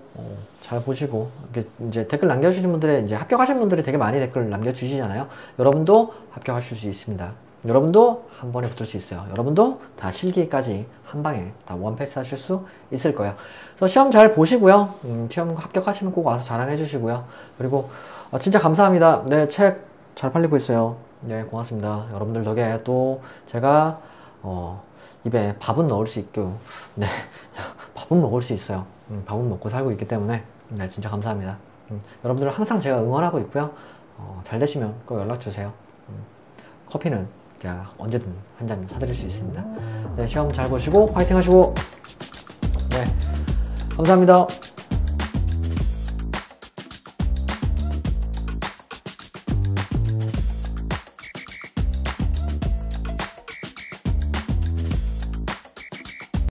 이제 댓글 남겨주시는 분들의, 이제 합격하신 분들이 되게 많이 댓글 남겨주시잖아요. 여러분도 합격하실 수 있습니다. 여러분도 한 번에 붙을 수 있어요. 여러분도 다 실기까지 한 방에 다 원패스 하실 수 있을 거예요. 그래서 시험 잘 보시고요. 시험 합격하시면 꼭 와서 자랑해 주시고요. 그리고, 진짜 감사합니다. 네, 책 잘 팔리고 있어요. 네, 고맙습니다. 여러분들 덕에 또 제가, 입에 밥은 넣을 수 있고, 네, 밥은 먹을 수 있어요. 밥은 먹고 살고 있기 때문에, 네, 진짜 감사합니다. 여러분들은 항상 제가 응원하고 있고요. 잘 되시면 꼭 연락 주세요. 커피는 제가 언제든 한 잔 사드릴 수 있습니다. 네, 시험 잘 보시고, 화이팅 하시고, 네, 감사합니다.